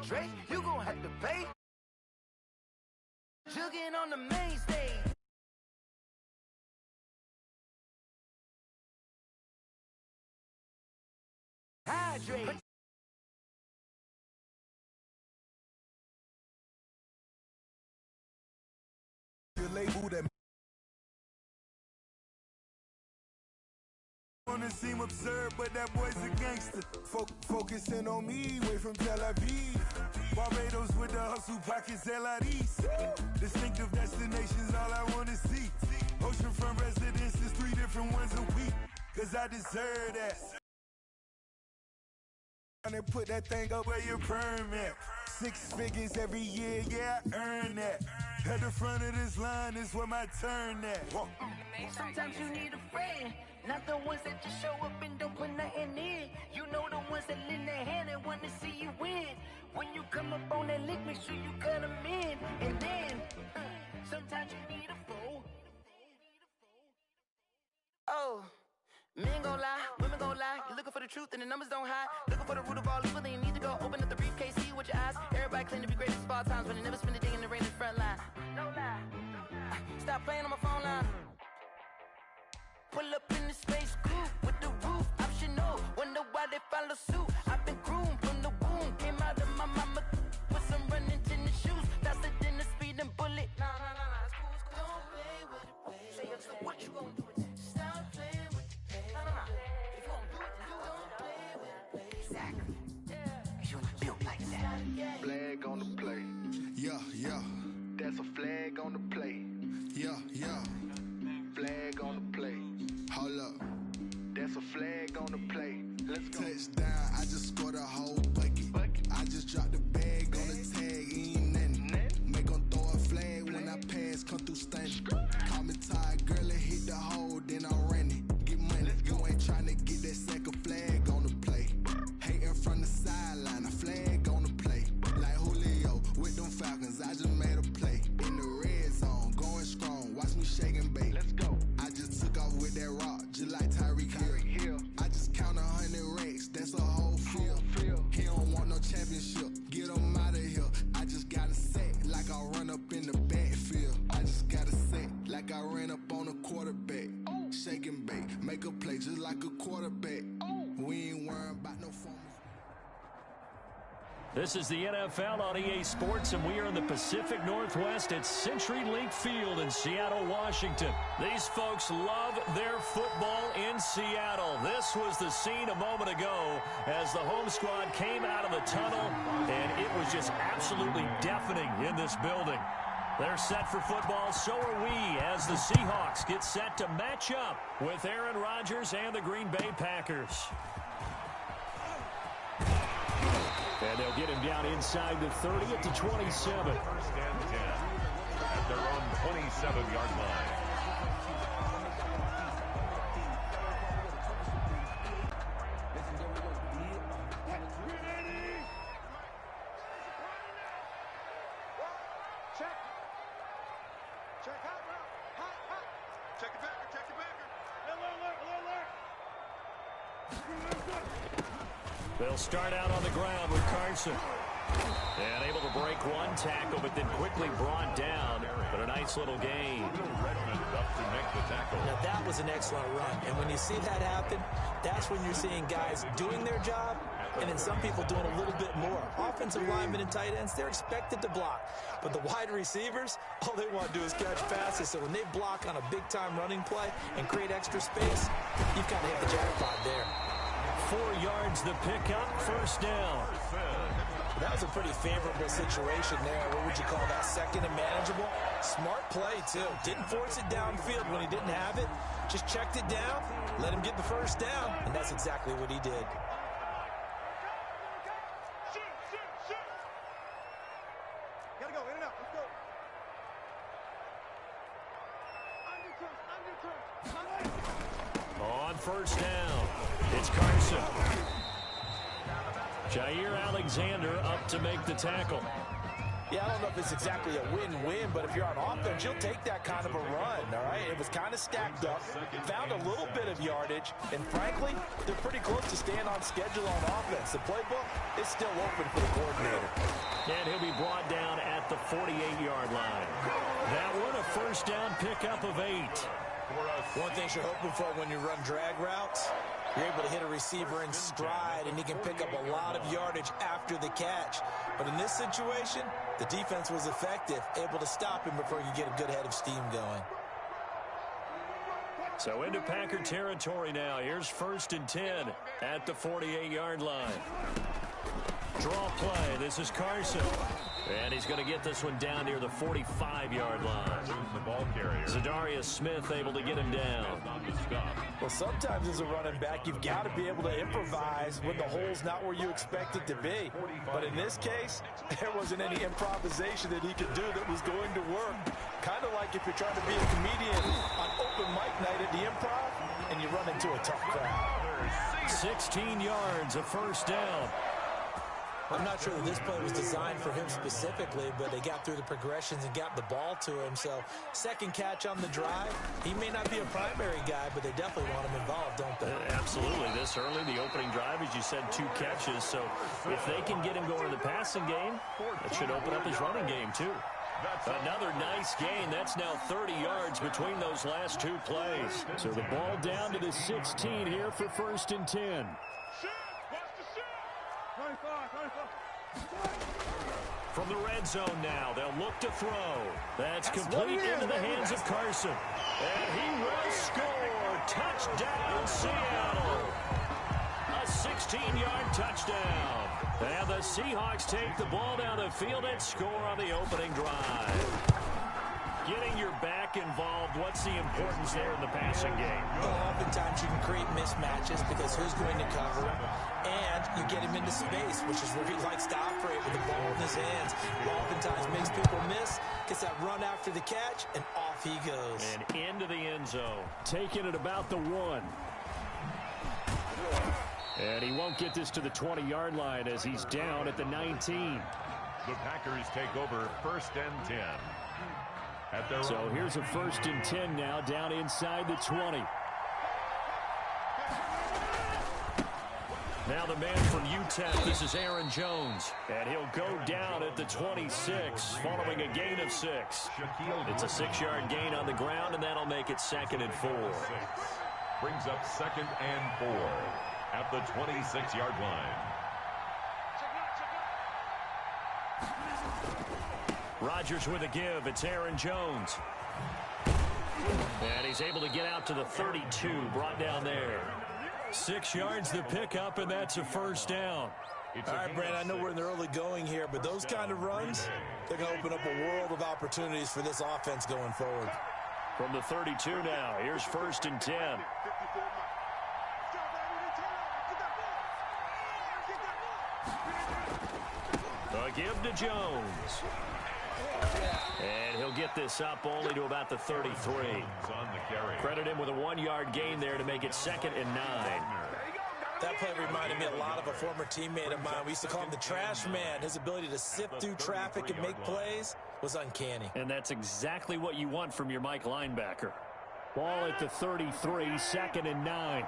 Drake, you gon' have to pay. Jugging on the main stage. Hydrate. Your label that wanna seem absurd, but that boy's a gangster. Focusing on me, way from Tel Aviv. Barbados with the hustle pockets, LIDs. Distinctive destinations, all I wanna see. Oceanfront residences, 3 different ones a week. Cause I deserve that. And put that thing up where your permit. 6 figures every year, yeah, I earn that. At the front of this line is where my turn at. Sometimes you need a friend, not the ones that just show up and don't put nothing in. You know the ones that lend their hand and want to see you win. When you come up on that lick, make sure you cut them in. And then, sometimes you need a fool. Oh. Men gon' lie, women gon' lie. You're looking for the truth and the numbers don't hide. Looking for the root of all evil, then you need to go open up the briefcase, see with your eyes. Everybody claim to be greatest of all times, but they never spend a day in the rain in the front line. No lie. Stop playing on my phone line. Pull up in the space coupe with the roof optional. Wonder why they follow suit. I've been groomed from the womb. Came out of my mama with some running tennis shoes. Faster than the speeding bullet. Nah, it's cool, it's cool. Don't play with it, play. Say it, so what you gon' do? Stop playing with it. If you don't do it, then you don't play with it. Exactly. You ain't built like that. Flag on the play. Yeah. That's a flag on the play. Yeah. Flag on the play. Hold up. That's a flag on the play. Let's go. Touchdown, I just scored a whole bucket. I just dropped the bag on the tag, ain't nothing. Make 'em throw a flag when I pass, come through stunning. Call me tired, girl, and hit the hole, then I'm running. Get money, you ain't tryna get that second flag on the play. Hating from the sideline, a flag on the play. Like Julio with them Falcons, I just made a play. In the red zone, going strong, watch me shake and bake. Let's go. I just took off with that rock, just like Tyreek Hill. I just count 100 racks, that's a whole field. He don't want no championship, get him out of here. I just gotta say, like I run up in the backfield. I just gotta say, like I ran up on a quarterback. Shake and bake, make a play just like a quarterback. We ain't worrying about no fumbles. This is the NFL on EA Sports, and we are in the Pacific Northwest at CenturyLink Field in Seattle, Washington. These folks love their football in Seattle. This was the scene a moment ago as the home squad came out of the tunnel, and it was just absolutely deafening in this building. They're set for football, so are we, as the Seahawks get set to match up with Aaron Rodgers and the Green Bay Packers. And they'll get him down inside the 30 at the 27. First and 10 at their own 27-yard line. They'll start out on the ground with Carson. And able to break one tackle, but then quickly brought down. But a nice little gain. Redmond up to make the tackle. Now, that was an excellent run. And when you see that happen, that's when you're seeing guys doing their job, and then some people doing a little bit more. Offensive linemen and tight ends, they're expected to block. But the wide receivers, all they want to do is catch passes. So when they block on a big-time running play and create extra space, you've got to hit the jackpot there. 4 yards the pickup, first down. That was a pretty favorable situation there. What would you call that? Second and manageable? Smart play, too. Didn't force it downfield when he didn't have it. Just checked it down, let him get the first down, and that's exactly what he did. Gotta go, in and out, let's go. On first down, it's Carson. Jair Alexander up to make the tackle. Yeah, I don't know if it's exactly a win-win, but if you're on offense, you'll take that kind of a run, all right? It was kind of stacked up, found a little bit of yardage, and frankly, they're pretty close to staying on schedule on offense. The playbook is still open for the coordinator. And he'll be brought down at the 48-yard line. That one, a first down pickup of 8. One thing you're hoping for when you run drag routes, you're able to hit a receiver in stride, and he can pick up a lot of yardage after the catch. But in this situation, the defense was effective, able to stop him before he could get a good head of steam going. So into Packer territory now. Here's 1st and 10 at the 48-yard line. Draw play. This is Carson. And he's going to get this one down near the 45-yard line. The ball carrier. Zadarius Smith able to get him down. Well, sometimes as a running back, you've got to be able to improvise when the hole's not where you expect it to be. But in this case, there wasn't any improvisation that he could do that was going to work. Kind of like if you're trying to be a comedian on open mic night at the Improv and you run into a tough crowd. 16 yards, a first down. I'm not sure that this play was designed for him specifically, but they got through the progressions and got the ball to him. So, second catch on the drive. He may not be a primary guy, but they definitely want him involved, don't they? Absolutely. This early, the opening drive, as you said, 2 catches. So, if they can get him going in the passing game, that should open up his running game, too. Another nice gain. That's now 30 yards between those last 2 plays. So, the ball down to the 16 here for 1st and 10. From the red zone now, they'll look to throw. That's complete into the hands of Carson. And he will score. Touchdown, Seattle. A 16-yard touchdown. And the Seahawks take the ball down the field and score on the opening drive. Getting your back involved, what's the importance there in the passing game? Well, oftentimes you can create mismatches because who's going to cover him, and you get him into space, which is where he likes to operate with the ball in his hands. Oftentimes makes people miss, gets that run after the catch, and off he goes. And into the end zone, taking it about the 1. And he won't get this to the 20-yard line as he's down at the 19. The Packers take over 1st and 10. So here's a 1st and 10 now, down inside the 20. Now the man from UTEP, this is Aaron Jones. And he'll go down at the 26, following a gain of 6. It's a 6-yard gain on the ground, and that'll make it 2nd and 4. Brings up 2nd and 4 at the 26-yard line. Rodgers with a give. It's Aaron Jones. And he's able to get out to the 32, brought down there. 6 yards the pickup, and that's a first down. All right, Brent, I know we're in the early going here, but those kind of runs, they're going to open up a world of opportunities for this offense going forward. From the 32 now, here's 1st and 10. A give to Jones. And he'll get this up only to about the 33. Credit him with a 1-yard gain there to make it 2nd and 9. That play reminded me a lot of a former teammate of mine. We used to call him the trash man. His ability to sift through traffic and make plays was uncanny. And that's exactly what you want from your Mike linebacker. Ball at the 33, 2nd and 9.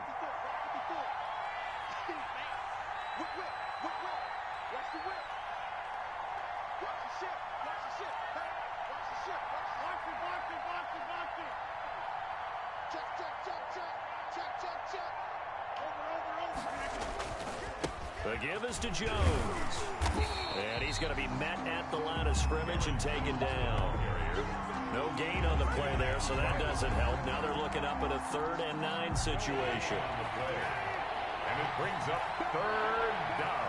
The give is to Jones. And he's going to be met at the line of scrimmage and taken down. No gain on the play there, so that doesn't help. Now they're looking up at a 3rd and 9 situation. And it brings up 3rd down.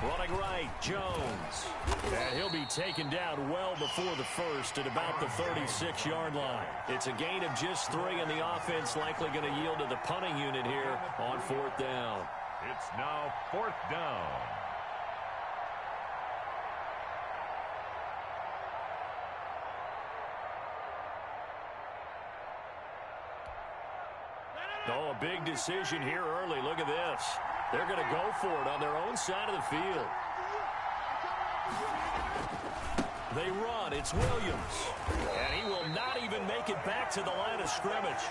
Running right, Jones. And he'll be taken down well before the 1st at about the 36-yard line. It's a gain of just 3, and the offense likely going to yield to the punting unit here on 4th down. It's now 4th down. Oh, a big decision here early. Look at this. They're going to go for it on their own side of the field. They run. It's Williams. And he will not even make it back to the line of scrimmage.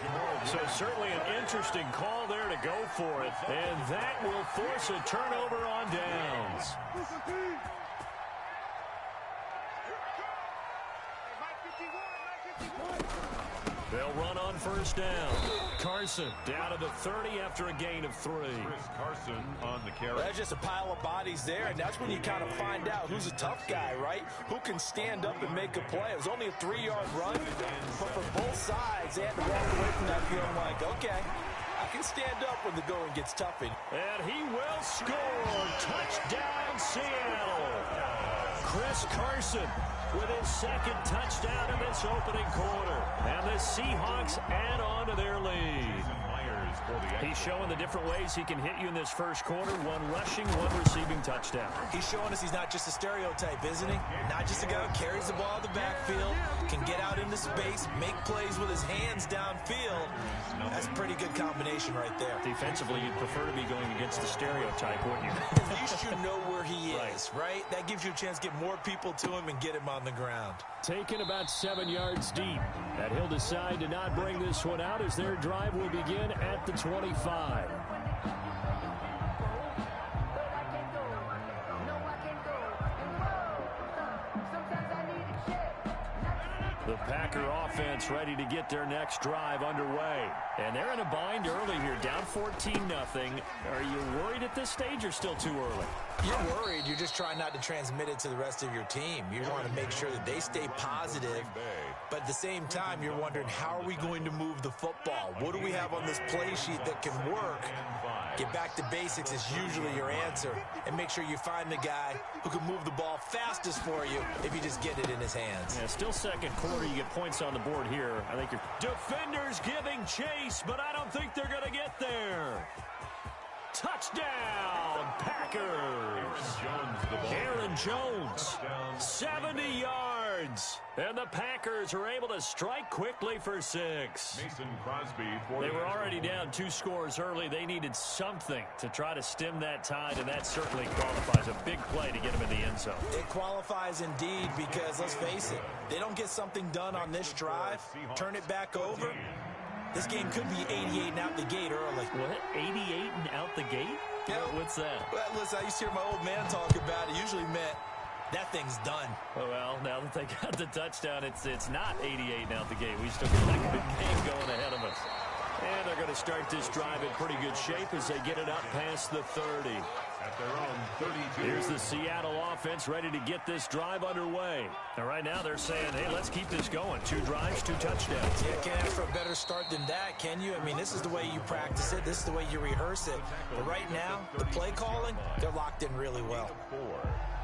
So certainly an interesting call there to go for it. And that will force a turnover on downs. They'll run on first down. Carson down to the 30 after a gain of 3. Chris Carson on the carry. There's just a pile of bodies there, and that's when you kind of find out who's a tough guy, right? Who can stand up and make a play. It was only a 3-yard run, but for both sides, they had to walk away from that feeling like, okay, I can stand up when the going gets tough. And he will score. Touchdown, Seattle. Chris Carson with his second touchdown in this opening quarter. And the Seahawks add on to their lead. He's showing the different ways he can hit you in this first quarter. 1 rushing, 1 receiving touchdown. He's showing us he's not just a stereotype, isn't he? Not just a guy who carries the ball in the backfield, can get out into space, make plays with his hands downfield. That's a pretty good combination right there. Defensively, you'd prefer to be going against the stereotype, wouldn't you? At least you know where he is, right? That gives you a chance to get more people to him and get him on the ground. Taken about 7 yards deep. And he'll decide to not bring this one out as their drive will begin at the 25. The Packer offense ready to get their next drive underway. And they're in a bind early here, down 14-0. Are you worried at this stage or still too early? You're worried. You're just trying not to transmit it to the rest of your team. You want to make sure that they stay positive. But at the same time, you're wondering, how are we going to move the football? What do we have on this play sheet that can work? Get back to basics is usually your answer. And make sure you find the guy who can move the ball fastest for you if you just get it in his hands. Yeah, still second quarter. You get points on the board here. I think your defenders giving chase, but I don't think they're going to get there. Touchdown, Packers. Aaron Jones, 70 yards. And the Packers are able to strike quickly for 6. Mason Crosby. They were already down 2 scores early. They needed something to try to stem that tide, and that certainly qualifies. A big play to get them in the end zone. It qualifies indeed because, let's face it, they don't get something done on this drive, turn it back over. This game could be 88 and out the gate early. What? 88 and out the gate? Yeah. What's that? Well, listen, I used to hear my old man talk about it. It usually meant that thing's done. Oh, well, now that they got the touchdown, it's not 88 and out the gate. We still got a good game going ahead of us. And they're going to start this drive in pretty good shape as they get it up past the 30. At their own 32. Here's the Seattle offense ready to get this drive underway. And right now they're saying, hey, let's keep this going. 2 drives, 2 touchdowns. Yeah, can't ask for a better start than that, can you? I mean, this is the way you practice it. This is the way you rehearse it. But right now, the play calling, they're locked in really well.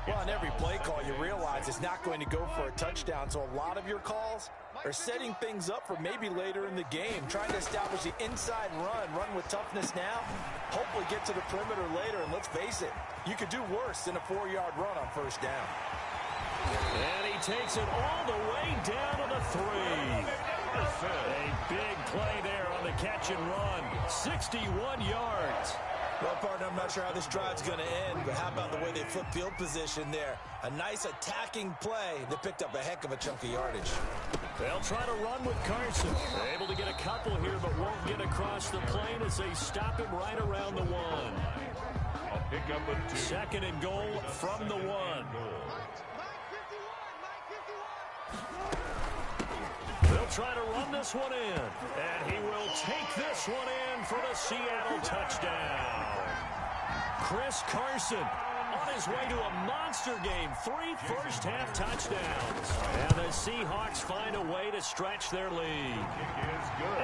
Well, on every play call, you realize it's not going to go for a touchdown. So a lot of your calls are setting things up for maybe later in the game, trying to establish the inside run with toughness now, hopefully get to the perimeter later. And let's face it, you could do worse than a 4-yard run on first down. And he takes it all the way down to the 3. A big play there on the catch and run. 61 yards. Well, partner, I'm not sure how this drive's going to end, but how about the way they flip field position there? A nice attacking play that picked up a heck of a chunk of yardage. They'll try to run with Carson. They're able to get a couple here, but won't get across the plane as they stop him right around the 1. I'll pick up a 2. Second and goal from the 1. They'll try to run this one in, and he will take this one in for the Seattle touchdown. Chris Carson on his way to a monster game. 3 first-half touchdowns. And the Seahawks find a way to stretch their lead.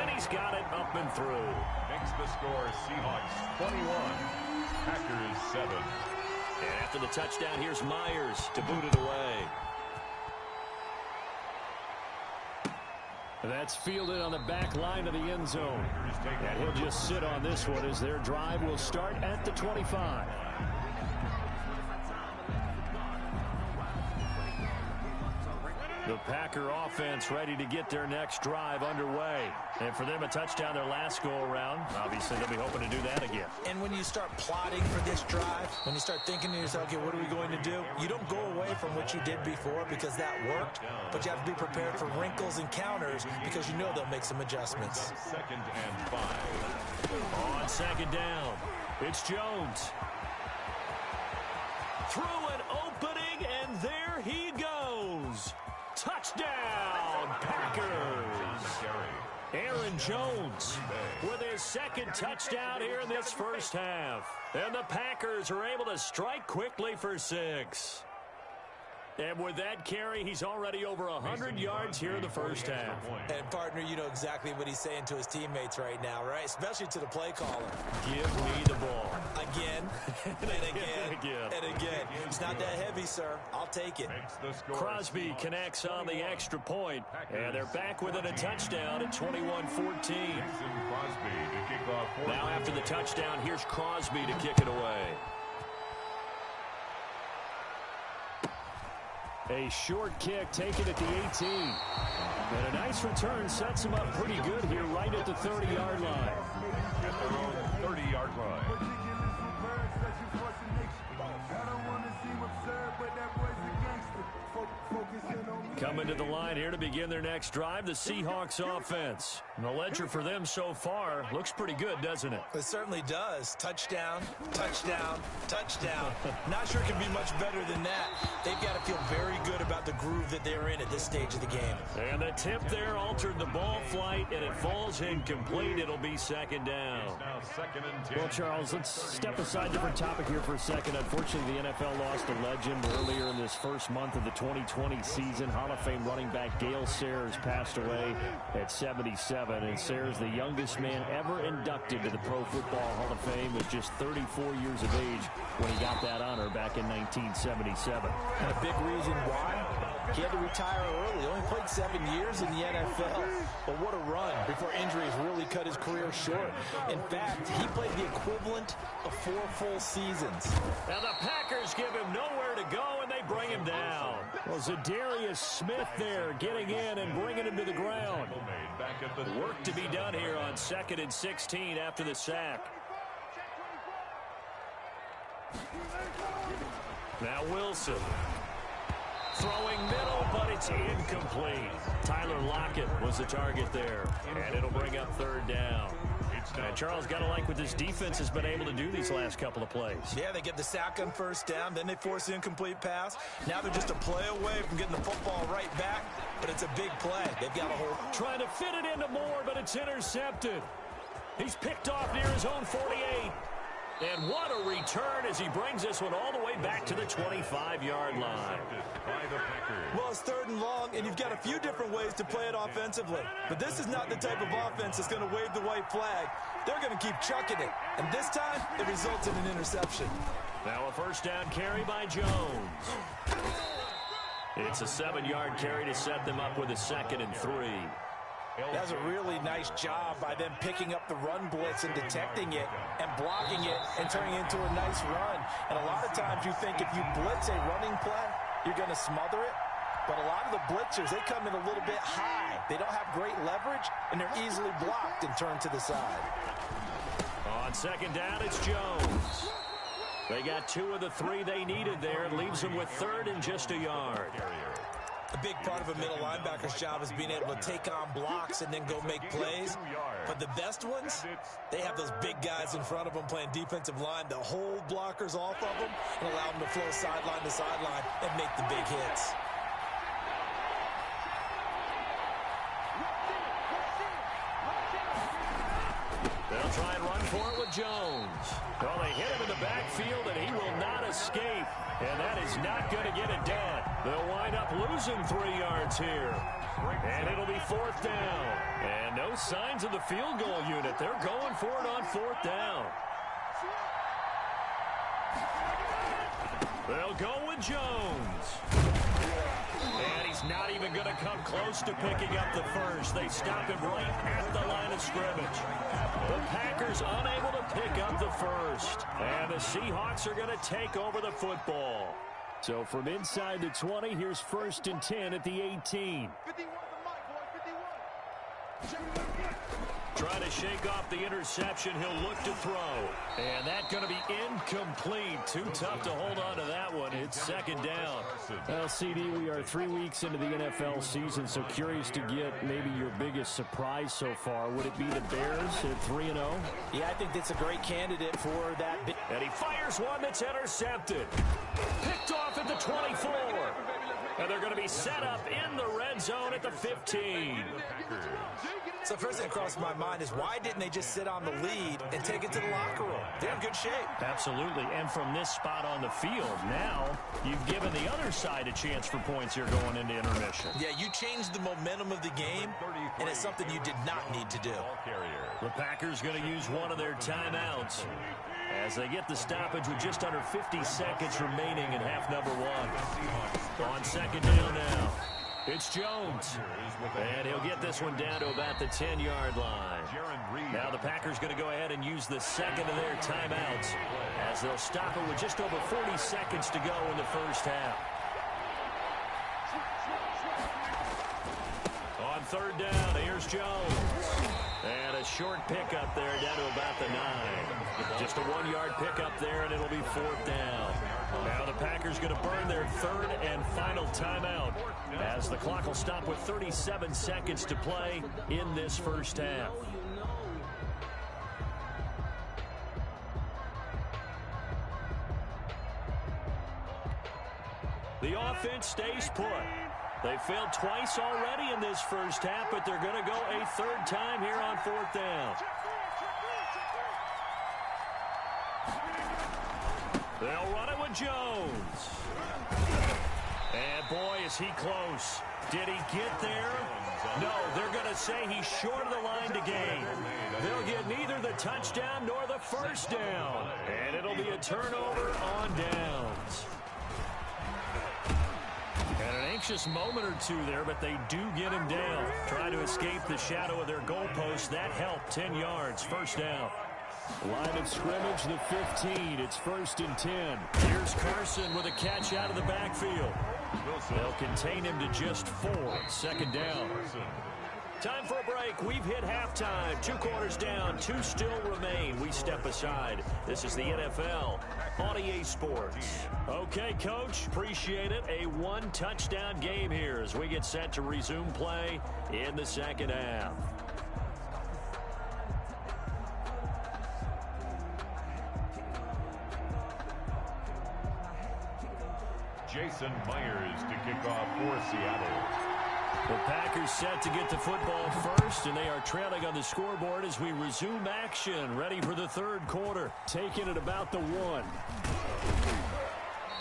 And he's got it up and through. Makes the score Seahawks 21, Packers 7. And after the touchdown, here's Myers to boot it away. That's fielded on the back line of the end zone. And he'll just sit on this one as their drive will start at the 25. The Packer offense ready to get their next drive underway. And for them, a touchdown their last go-around. Obviously, they'll be hoping to do that again. And when you start plotting for this drive, when you start thinking to yourself, okay, what are we going to do? You don't go away from what you did before because that worked, but you have to be prepared for wrinkles and counters because you know they'll make some adjustments. 2nd and 5. On 2nd down, it's Jones. Through an opening, and there he goes. Touchdown, Packers. Aaron Jones with his 2nd touchdown here in this first half. And the Packers are able to strike quickly for 6. And with that carry, he's already over 100 yards here in the first half. And, partner, you know exactly what he's saying to his teammates right now, right? Especially to the play caller. Give me the ball. Again, and again, and again. It's not that heavy, sir. I'll take it. Crosby connects on the extra point, and they're back within a touchdown at 21-14. Now after the touchdown, here's Crosby to kick it away. A short kick taken at the 18. And a nice return sets him up pretty good here right at the 30-yard line. At their own 30-yard line. Coming to the line here to begin their next drive, the Seahawks offense. And the ledger for them so far looks pretty good, doesn't it? It certainly does. Touchdown, touchdown, touchdown. Not sure it can be much better than that. They've got to feel very good about the groove that they're in at this stage of the game. And the tip there altered the ball flight, and it falls incomplete. It'll be 2nd down. Now 2nd and 10. Well, Charles, let's step aside different topic here for a second. Unfortunately, the NFL lost a legend earlier in this first month of the 2020 season. Hall of Fame running back Gale Sayers passed away at 77. And Sayers, the youngest man ever inducted to the Pro Football Hall of Fame, was just 34 years of age when he got that honor back in 1977. And a big reason why? He had to retire early. He only played 7 years in the NFL. But what a run before injuries really cut his career short. In fact, he played the equivalent of 4 full seasons. Now the Packers give him nowhere to go, and they bring him down. Well, Zadarius Smith there getting in and bringing him to the ground. Work to be done here on 2nd and 16 after the sack. Now Wilson. Throwing middle, but it's incomplete. Tyler Lockett was the target there, and it'll bring up 3rd down. And Charles, got to like what this defense has been able to do these last couple of plays. Yeah, they get the sack on 1st down, then they force the incomplete pass. Now they're just a play away from getting the football right back, but it's a big play. They've got a hold. Trying to fit it into Moore, but it's intercepted. He's picked off near his own 48. And what a return as he brings this one all the way back to the 25-yard line. Well, it's 3rd and long, and you've got a few different ways to play it offensively. But this is not the type of offense that's going to wave the white flag. They're going to keep chucking it. And this time, it results in an interception. Now a 1st down carry by Jones. It's a 7-yard carry to set them up with a 2nd and 3. That's a really nice job by them picking up the run blitz and detecting it and blocking it and turning it into a nice run. And a lot of times you think if you blitz a running play, you're going to smother it. But a lot of the blitzers, they come in a little bit high. They don't have great leverage, and they're easily blocked and turned to the side. On 2nd down, it's Jones. They got 2 of the 3 they needed there. It leaves them with 3rd and just a yard. A big part of a middle linebacker's job is being able to take on blocks and then go make plays. But the best ones, they have those big guys in front of them playing defensive line that hold blockers off of them and allow them to flow sideline to sideline and make the big hits. They'll try and run for it with Jones. Well, they hit him in the backfield, and he will not escape. And that is not going to get it done. They'll wind up losing 3 yards here. And it'll be 4th down. And no signs of the field goal unit. They're going for it on 4th down. They'll go with Jones. And he's not even going to come close to picking up the first. They stop him right at the line of scrimmage. The Packers unable to pick up the first. And the Seahawks are going to take over the football. So from inside the 20, here's 1st and 10 at the 18. 51 the mic, boys. 51. Trying to shake off the interception. He'll look to throw. And that's going to be incomplete. Too tough to hold on to that one. It's 2nd down. Well, CD, we are 3 weeks into the NFL season, so curious to get maybe your biggest surprise so far. Would it be the Bears at 3-0? Yeah, I think that's a great candidate for that. And he fires one that's intercepted. Picked off at the 24. And they're going to be set up in the red zone at the 15. So first thing that crossed my mind is why didn't they just sit on the lead and take it to the locker room? They're in good shape. Absolutely. And from this spot on the field, now you've given the other side a chance for points here going into intermission. Yeah, you changed the momentum of the game, and it's something you did not need to do. The Packers going to use one of their timeouts as they get the stoppage with just under 50 seconds remaining in half number 1. On 2nd down now. It's Jones, and he'll get this one down to about the 10-yard line. Now the Packers going to go ahead and use the 2nd of their timeouts as they'll stop it with just over 40 seconds to go in the first half. On 3rd down, here's Jones. And a short pickup there down to about the 9. Just a 1-yard pickup there, and it'll be 4th down. Now the Packers going to burn their 3rd and final timeout as the clock will stop with 37 seconds to play in this first half. The offense stays put. They failed twice already in this first half, but they're going to go a 3rd time here on 4th down. They'll run it with Jones. And boy, is he close. Did he get there? No, they're going to say he's short of the line to gain. They'll get neither the touchdown nor the first down. And it'll be a turnover on downs. And an anxious moment or two there, but they do get him down. Trying to escape the shadow of their goalpost. That helped. 10 yards, first down. Line of scrimmage, the 15. It's 1st and 10. Here's Carson with a catch out of the backfield. They'll contain him to just 4. 2nd down. Time for a break. We've hit halftime. 2 quarters down. 2 still remain. We step aside. This is the NFL on EA Sports. Okay, Coach. Appreciate it. A 1-touchdown game here as we get set to resume play in the second half. Jason Myers to kick off for Seattle. The Packers set to get the football first, and they are trailing on the scoreboard as we resume action, ready for the 3rd quarter. Taking it about the 1.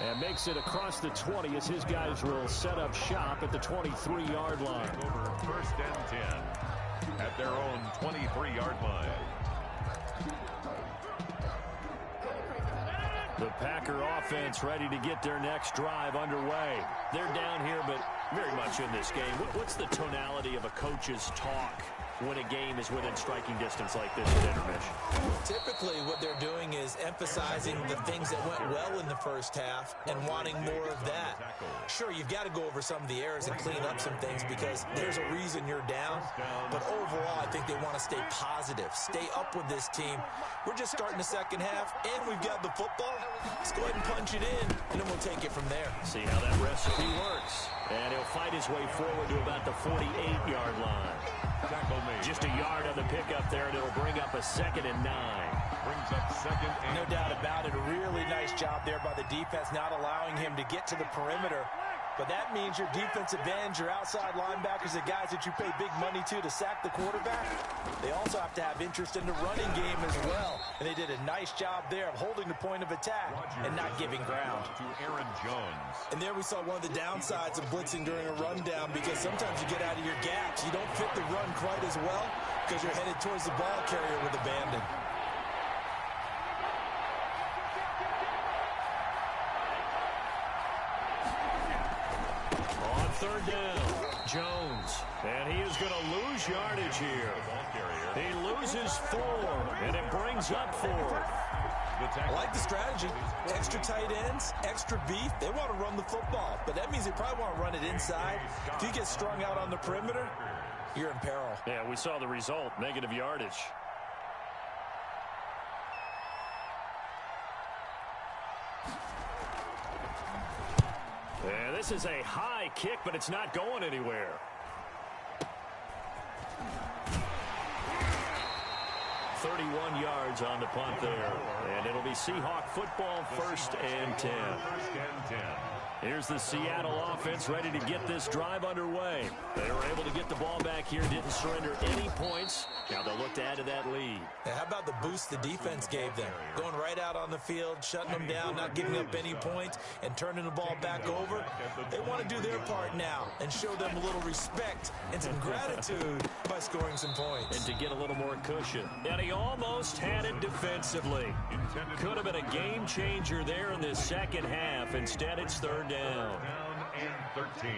And makes it across the 20 as his guys will set up shop at the 23-yard line. Over 1st and 10 at their own 23-yard line. The Packer offense ready to get their next drive underway. They're down here, but very much in this game. What's the tonality of a coach's talk when a game is within striking distance like this at intermission? Typically, what they're doing is emphasizing the things that went well in the first half and wanting more of that. Sure, you've got to go over some of the errors and clean up some things because there's a reason you're down. But overall, I think they want to stay positive, stay up with this team. We're just starting the second half, and we've got the football. Let's go ahead and punch it in, and then we'll take it from there. See how that recipe works. And he'll fight his way forward to about the 48-yard line. Just a yard on the pickup there, and it'll bring up a 2nd and 9. Brings up 2nd and No doubt about it. A really nice job there by the defense, not allowing him to get to the perimeter. But that means your defensive ends, your outside linebackers, the guys that you pay big money to sack the quarterback, they also have to have interest in the running game as well. And they did a nice job there of holding the point of attack and not giving ground. to Aaron Jones. And there we saw one of the downsides of blitzing during a rundown because sometimes you get out of your gaps. You don't fit the run quite as well because you're headed towards the ball carrier with abandon. On 3rd down, Jones. And he is going to lose yardage here. He loses 4, and it brings up 4. I like the strategy. Extra tight ends, extra beef. They want to run the football, but that means they probably want to run it inside. If you get strung out on the perimeter, you're in peril. Yeah, we saw the result, negative yardage. And this is a high kick, but it's not going anywhere. .31 yards on the punt there. And it'll be Seahawk football, 1st and 10. Here's the Seattle offense ready to get this drive underway. They were able to get the ball back here, didn't surrender any points. Now they'll look to add to that lead. Now, how about the boost the defense gave them? Going right out on the field, shutting them down, not giving up any points, and turning the ball back over. They want to do their part now and show them a little respect and some gratitude by scoring some points. And to get a little more cushion. And he almost had it defensively. Could have been a game changer there in this second half. Instead, it's 3rd down. Down and 13.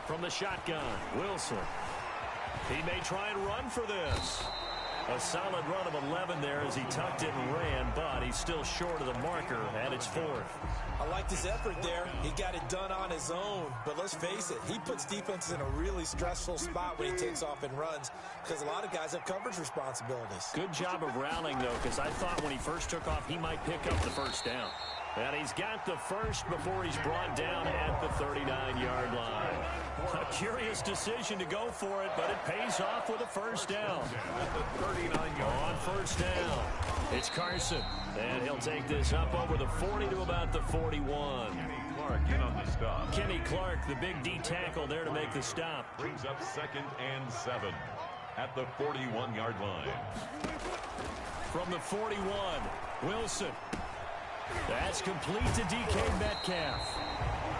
From the shotgun, Wilson. He may try and run for this. A solid run of 11 there as he tucked it and ran, but he's still short of the marker, and it's 4th. I liked his effort there. He got it done on his own. But let's face it, he puts defenses in a really stressful spot when he takes off and runs because a lot of guys have coverage responsibilities. Good job of rallying, though, because I thought when he first took off, he might pick up the 1st down. And he's got the first before he's brought down at the 39-yard line. A curious decision to go for it, but it pays off with a 1st down. On 1st down, it's Carson. And he'll take this up over the 40 to about the 41. Clark in on the stop. Kenny Clark, the big D tackle there to make the stop. Brings up 2nd and 7 at the 41-yard line. From the 41, Wilson. That's complete to DK Metcalf.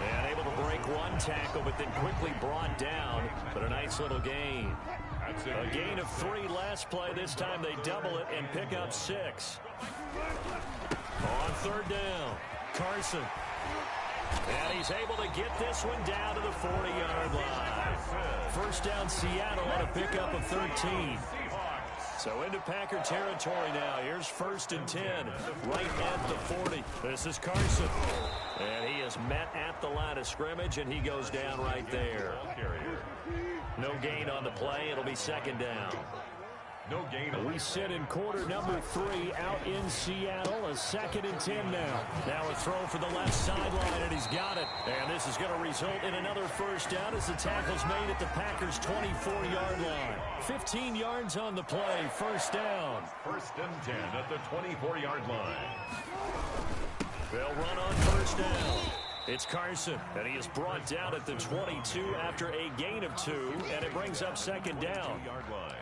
And able to break one tackle, but then quickly brought down. But a nice little gain. A gain of 3 last play. This time they double it and pick up 6. On 3rd down, Carson. And he's able to get this one down to the 40-yard line. 1st down Seattle on a pickup of 13. So into Packer territory now. Here's 1st and 10, right at the 40. This is Carson. And he is met at the line of scrimmage, and he goes down right there. No gain on the play. It'll be 2nd down. No gain. We sit in quarter number 3 out in Seattle. A 2nd and 10 now. Now a throw for the left sideline, and he's got it. And this is going to result in another 1st down as the tackle's made at the Packers' 24-yard line. 15 yards on the play. 1st down. 1st and 10 at the 24-yard line. They'll run on 1st down. It's Carson, and he is brought down at the 22 after a gain of 2, and it brings up 2nd down. 2-yard line.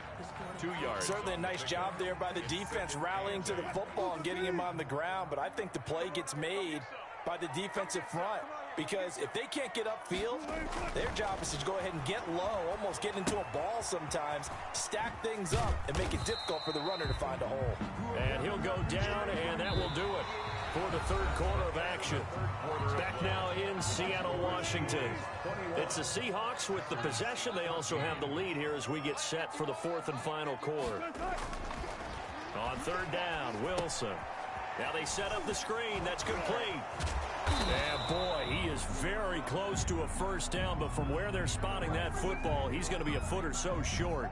2 yards. Certainly a nice job there by the defense rallying to the football and getting him on the ground, but I think the play gets made by the defensive front because if they can't get upfield, their job is to go ahead and get low, almost get into a ball sometimes, stack things up, and make it difficult for the runner to find a hole. And he'll go down, and that will do it for the 3rd quarter of action. Back now in Seattle, Washington. It's the Seahawks with the possession. They also have the lead here as we get set for the 4th and final quarter. On 3rd down, Wilson. Now they set up the screen. That's complete. And boy, he is very close to a 1st down, but from where they're spotting that football, he's going to be a foot or so short.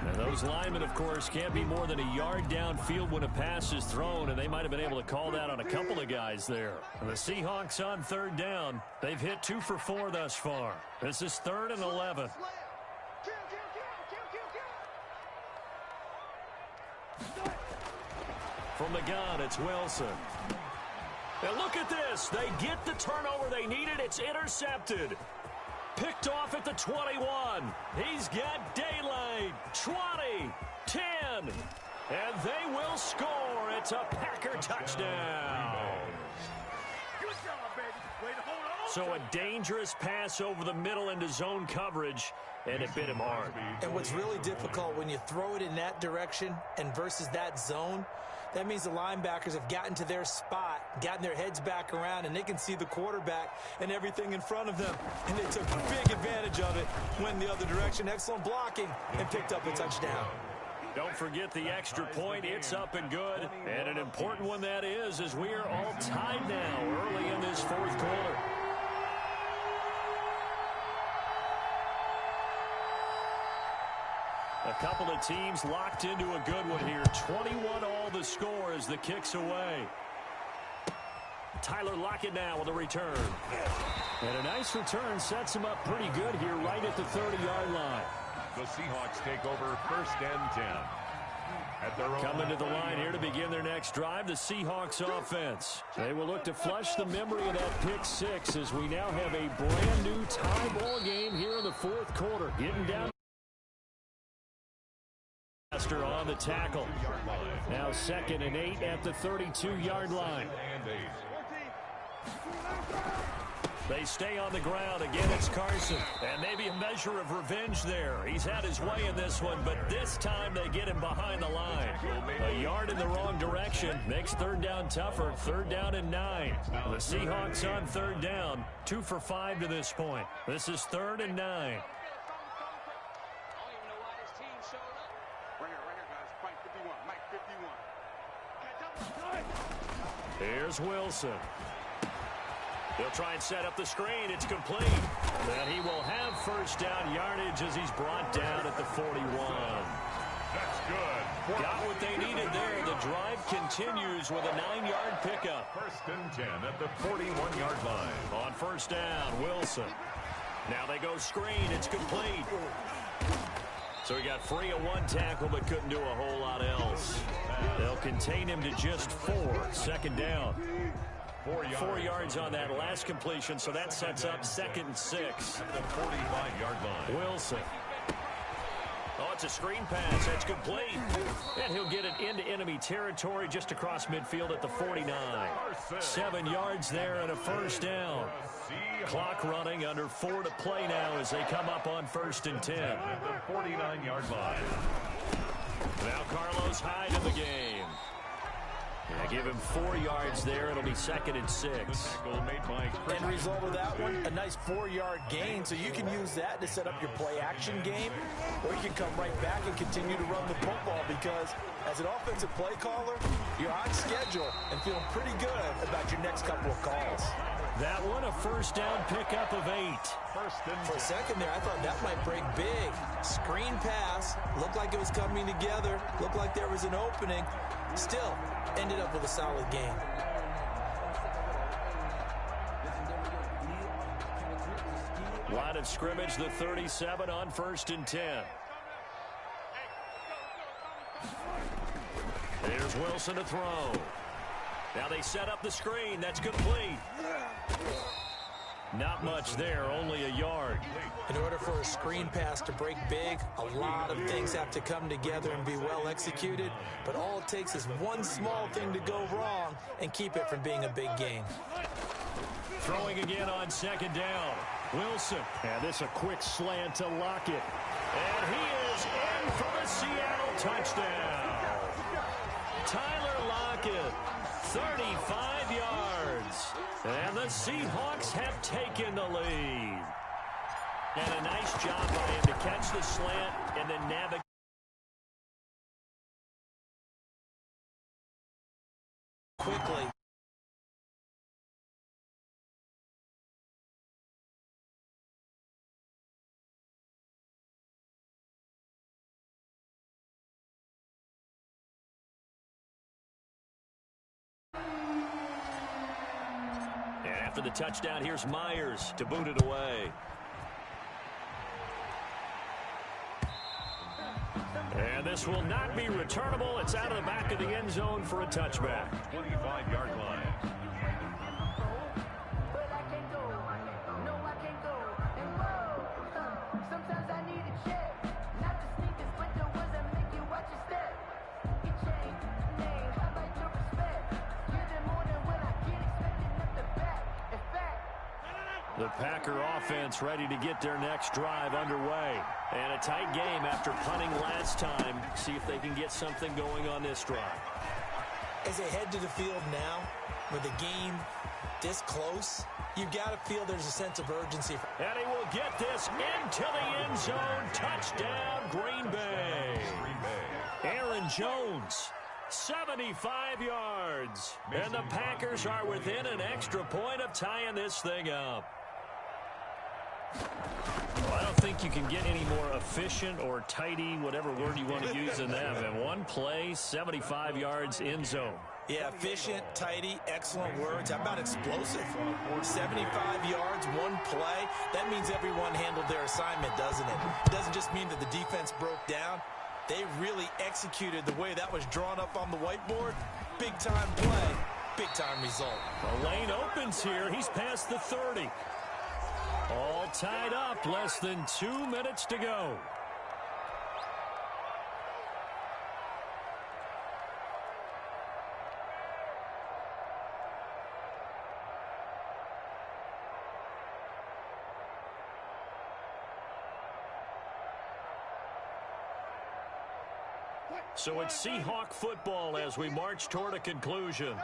And those linemen, of course, can't be more than a yard downfield when a pass is thrown, and they might have been able to call that on a couple of guys there. And the Seahawks on 3rd down. They've hit 2 for 4 thus far. This is 3rd and 11. From the gun, it's Wilson. And look at this. They get the turnover they needed. It's intercepted. Picked off at the 21. He's got daylight. 20, 10, and they will score. It's a Packer touchdown. Good job, baby. Way to hold on. So a dangerous pass over the middle into zone coverage, and it bit him hard. And what's really difficult when you throw it in that direction and versus that zone, that means the linebackers have gotten to their spot, gotten their heads back around, and they can see the quarterback and everything in front of them. And they took big advantage of it went the other direction. Excellent blocking and picked up a touchdown. Don't forget the extra point. It's up and good. And an important one that is, as we are all tied now early in this fourth quarter. A couple of teams locked into a good one here. 21 all the score as the kick's away. Tyler Lockett now with a return. And a nice return sets him up pretty good here right at the 30-yard line. The Seahawks take over 1st and 10. At their own Coming to the line here to begin their next drive, the Seahawks offense. They will look to flush the memory of that pick six as we now have a brand new tie ball game here in the fourth quarter. Getting down on the tackle. Now 2nd and 8 at the 32-yard line. They stay on the ground. Again, it's Carson. And maybe a measure of revenge there. He's had his way in this one, but this time they get him behind the line. A yard in the wrong direction makes 3rd down tougher. 3rd down and 9. The Seahawks on 3rd down. 2 for 5 to this point. This is 3rd and 9. Here's Wilson. They'll try and set up the screen. It's complete. And he will have 1st down yardage as he's brought down at the 41. That's good. Got what they needed there. The drive continues with a 9-yard pickup. 1st and 10 at the 41-yard line. On 1st down, Wilson. Now they go screen. It's complete. So he got free of 1 tackle but couldn't do a whole lot else. They'll contain him to just 4. 2nd down. 4 yards on that last completion, so that sets up 2nd and 6. At the 45-yard line. Wilson. Oh, it's a screen pass. That's complete. And he'll get it into enemy territory just across midfield at the 49. 7 yards there and a 1st down. Clock running, under 4 to play now as they come up on 1st and 10. At the 49-yard line. Now Carlos Hyde in the game. Yeah, give him 4 yards there. It'll be 2nd and 6. End result of that one, a nice 4-yard gain, so you can use that to set up your play-action game, or you can come right back and continue to run the football because, as an offensive play caller, you're on schedule and feeling pretty good about your next couple of calls. That one, a 1st down pickup of 8. For a second there, I thought that might break big. Screen pass, looked like it was coming together, looked like there was an opening. Still, ended up with a solid game. Line of scrimmage, the 37 on 1st and 10. There's Wilson to throw. Now they set up the screen. That's complete. Not much there, only a yard. In order for a screen pass to break big, a lot of things have to come together and be well executed, but all it takes is one small thing to go wrong and keep it from being a big gain. Throwing again on 2nd down. Wilson. And this a quick slant to Lockett. And he is in for the Seattle touchdown. Tyler Lockett, 35 yards. And the Seahawks have taken the lead. And a nice job by him to catch the slant and then navigate. Quickly. After the touchdown, here's Myers to boot it away. And this will not be returnable. It's out of the back of the end zone for a touchback. 25-yard line. The Packer offense ready to get their next drive underway. And a tight game after punting last time. See if they can get something going on this drive. As they head to the field now, with the game this close, you've got to feel there's a sense of urgency. And he will get this into the end zone. Touchdown, Green Bay. Aaron Jones, 75 yards. And the Packers are within an extra point of tying this thing up. Well, I don't think you can get any more efficient or tidy, whatever word you want to use in that. And one play, 75 yards in zone. Yeah, efficient, tidy, excellent words. How about explosive? 75 yards, one play. That means everyone handled their assignment, doesn't it? It doesn't just mean that the defense broke down. They really executed the way that was drawn up on the whiteboard. Big-time play, big-time result. The lane opens here. He's past the 30. All tied up, less than 2 minutes to go. So it's Seahawk football as we march toward a conclusion.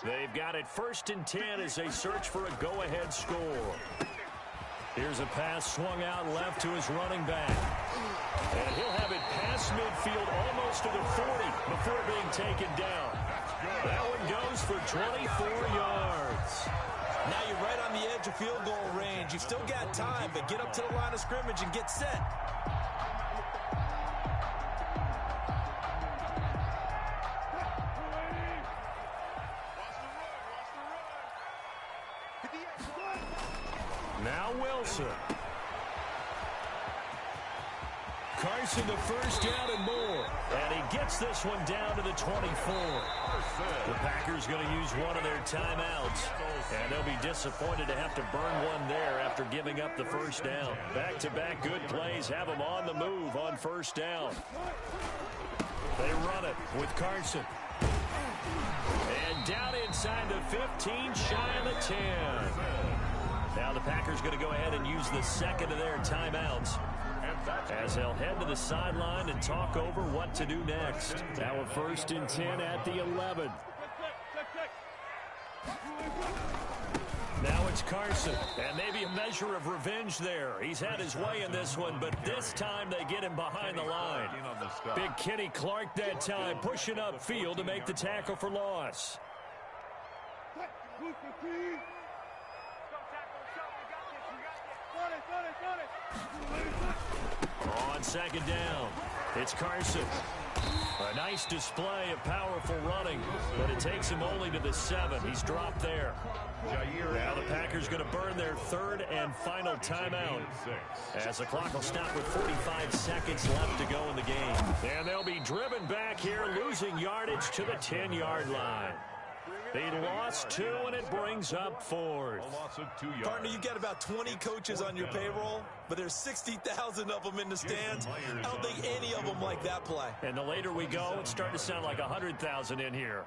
They've got it 1st and 10 as they search for a go-ahead score. Here's a pass swung out left to his running back. And he'll have it past midfield almost to the 40 before being taken down. That one goes for 24 yards. Now you're right on the edge of field goal range. You've still got time, but get up to the line of scrimmage and get set. Now Wilson. Carson the first down and more. And he gets this one down to the 24. The Packers going to use one of their timeouts. And they'll be disappointed to have to burn one there after giving up the first down. Back-to-back good plays have them on the move on first down. They run it with Carson. And down inside the 15, shy of the 10. Now the Packers going to go ahead and use the second of their timeouts as they'll head to the sideline and talk over what to do next. Now a 1st and 10 at the 11. Now it's Carson, and maybe a measure of revenge there. He's had his way in this one, but this time they get him behind the line. Big Kenny Clark that time, pushing upfield to make the tackle for loss. On second down, it's Carson. A nice display of powerful running, but it takes him only to the 7. He's dropped there. Now the Packers going to burn their 3rd and final timeout as the clock will stop with 45 seconds left to go in the game. And they'll be driven back here, losing yardage to the 10-yard line. They lost 2, and it brings up 4th. Partner, you got about 20 coaches on your payroll, but there's 60,000 of them in the stands. I don't think any of them like that play. And the later we go, it's starting to sound like 100,000 in here.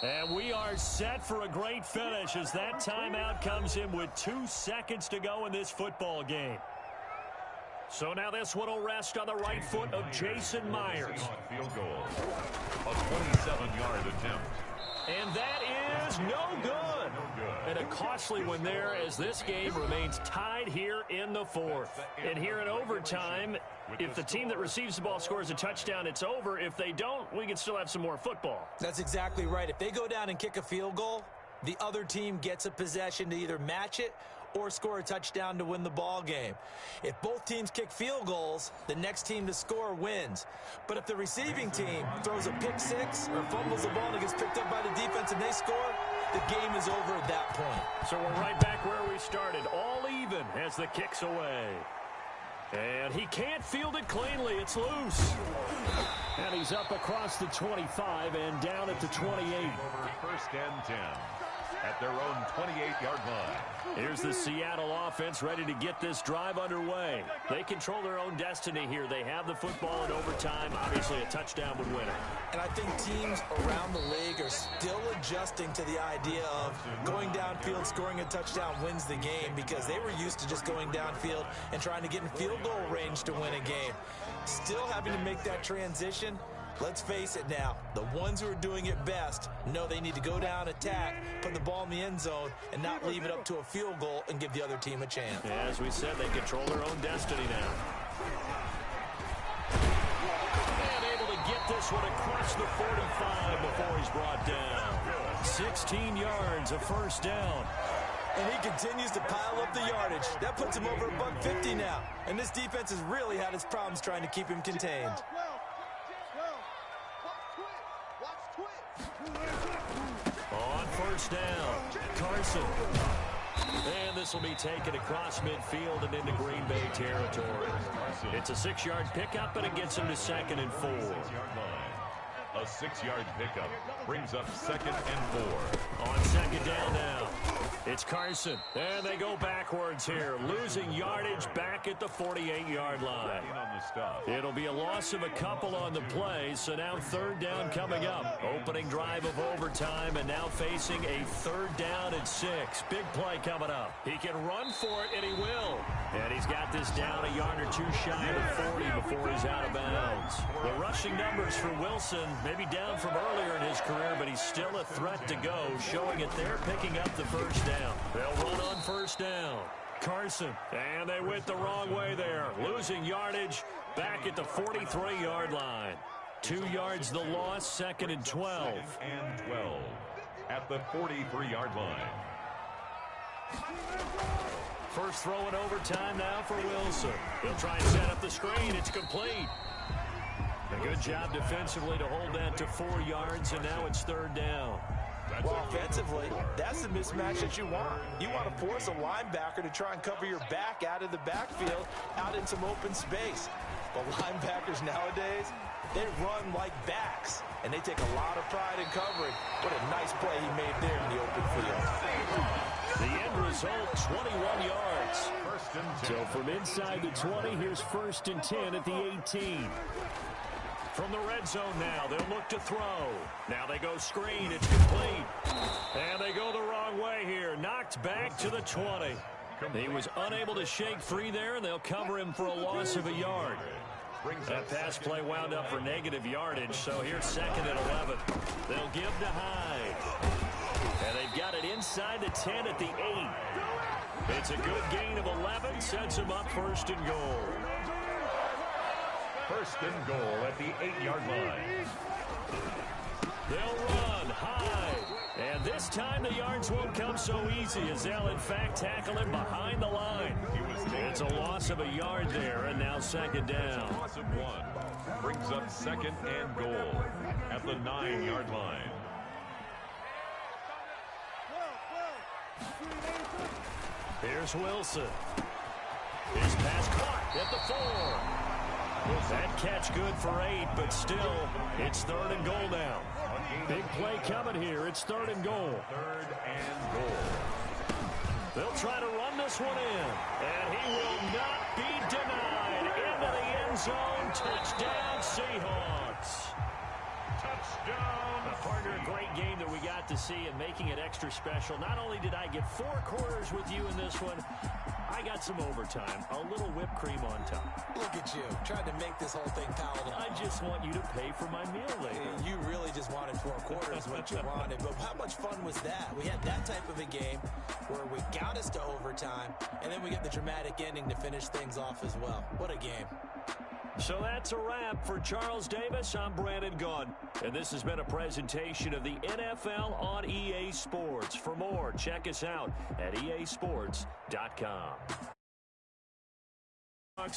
And we are set for a great finish as that timeout comes in with 2 seconds to go in this football game. So now this one will rest on the right foot of Jason Myers. Field goal. A 27-yard attempt. And that is no good. And a costly one there as this game remains tied here in the 4th. And here in overtime, if the team that receives the ball scores a touchdown, it's over. If they don't, we can still have some more football. That's exactly right. If they go down and kick a field goal, the other team gets a possession to either match it or score a touchdown to win the ball game. If both teams kick field goals, the next team to score wins. But if the receiving team throws a pick 6 or fumbles the ball and it gets picked up by the defense and they score, the game is over at that point. So we're right back where we started, all even as the kick's away. And he can't field it cleanly. It's loose. And he's up across the 25 and down at the 28. 1st and 10. at their own 28-yard line. Here's the Seattle offense ready to get this drive underway. They control their own destiny here. They have the football in overtime. Obviously, a touchdown would win it. And I think teams around the league are still adjusting to the idea of going downfield, scoring a touchdown wins the game, because they were used to just going downfield and trying to get in field goal range to win a game. Still having to make that transition. Let's face it now, the ones who are doing it best know they need to go down, attack, put the ball in the end zone, and not leave it up to a field goal and give the other team a chance. Yeah, as we said, they control their own destiny now. And able to get this one across the 45 before he's brought down. 16 yards, a first down. And he continues to pile up the yardage. That puts him over $150 now. And this defense has really had its problems trying to keep him contained. On first down, Carson. And this will be taken across midfield and into Green Bay territory. It's a 6-yard pickup, and it gets him to 2nd and 4. A 6-yard pickup brings up 2nd and 4. On 2nd down now, it's Carson. And they go backwards here, losing yardage back at the 48-yard line. It'll be a loss of a couple on the play, so now 3rd down coming up. Opening drive of overtime, and now facing a 3rd down and 6. Big play coming up. He can run for it, and he will. And he's got this down a yard or two shy of 40 before he's out of bounds. The rushing numbers for Wilson, maybe down from earlier in his career, but he's still a threat to go, showing it there, picking up the first down. They'll run on first down. Carson, and they went the wrong way there, losing yardage back at the 43-yard line. 2 yards the loss, 2nd and 12. 2nd and 12 at the 43-yard line. First throw in overtime now for Wilson. He'll try and set up the screen. It's complete. A good job defensively to hold that to 4 yards, and now it's 3rd down. Well, offensively, that's the mismatch that you want. You want to force a linebacker to try and cover your back out of the backfield, out in some open space. But linebackers nowadays, they run like backs, and they take a lot of pride in covering. What a nice play he made there in the open field. The end result, 21 yards. So from inside the 20, here's 1st and 10 at the 18. From the red zone now, they'll look to throw. Now they go screen, it's complete. And they go the wrong way here. Knocked back to the 20. He was unable to shake free there, and they'll cover him for a loss of a yard. That pass play wound up for negative yardage, so here's 2nd and 11. They'll give to Hyde. And they've got it inside the 10 at the 8. It's a good gain of 11, sets him up 1st and goal. 1st and goal at the 8-yard line. They'll run high. And this time the yards won't come so easy, as they'll in fact tackle him behind the line. It's a loss of a yard there, and now 2nd down. Loss of 1 brings up 2nd and goal at the 9-yard line. Here's Wilson. His pass caught at the 4. That catch good for 8, but still, it's 3rd and goal now. Big play coming here. It's 3rd and goal. 3rd and goal. They'll try to run this one in, and he will not be denied. Into the end zone. Touchdown, Seahawks. Touchdown. Partner, a great game that we got to see, and making it extra special. Not only did I get 4 quarters with you in this one, I got some overtime, a little whipped cream on top. Look at you, trying to make this whole thing palatable. I just want you to pay for my meal later. You really just wanted 4 quarters, what you wanted. But how much fun was that? We had that type of a game where we got us to overtime, and then we get the dramatic ending to finish things off as well. What a game. So that's a wrap for Charles Davis. I'm Brandon Gaudin, and this has been a presentation of the NFL on EA Sports. For more, check us out at easports.com.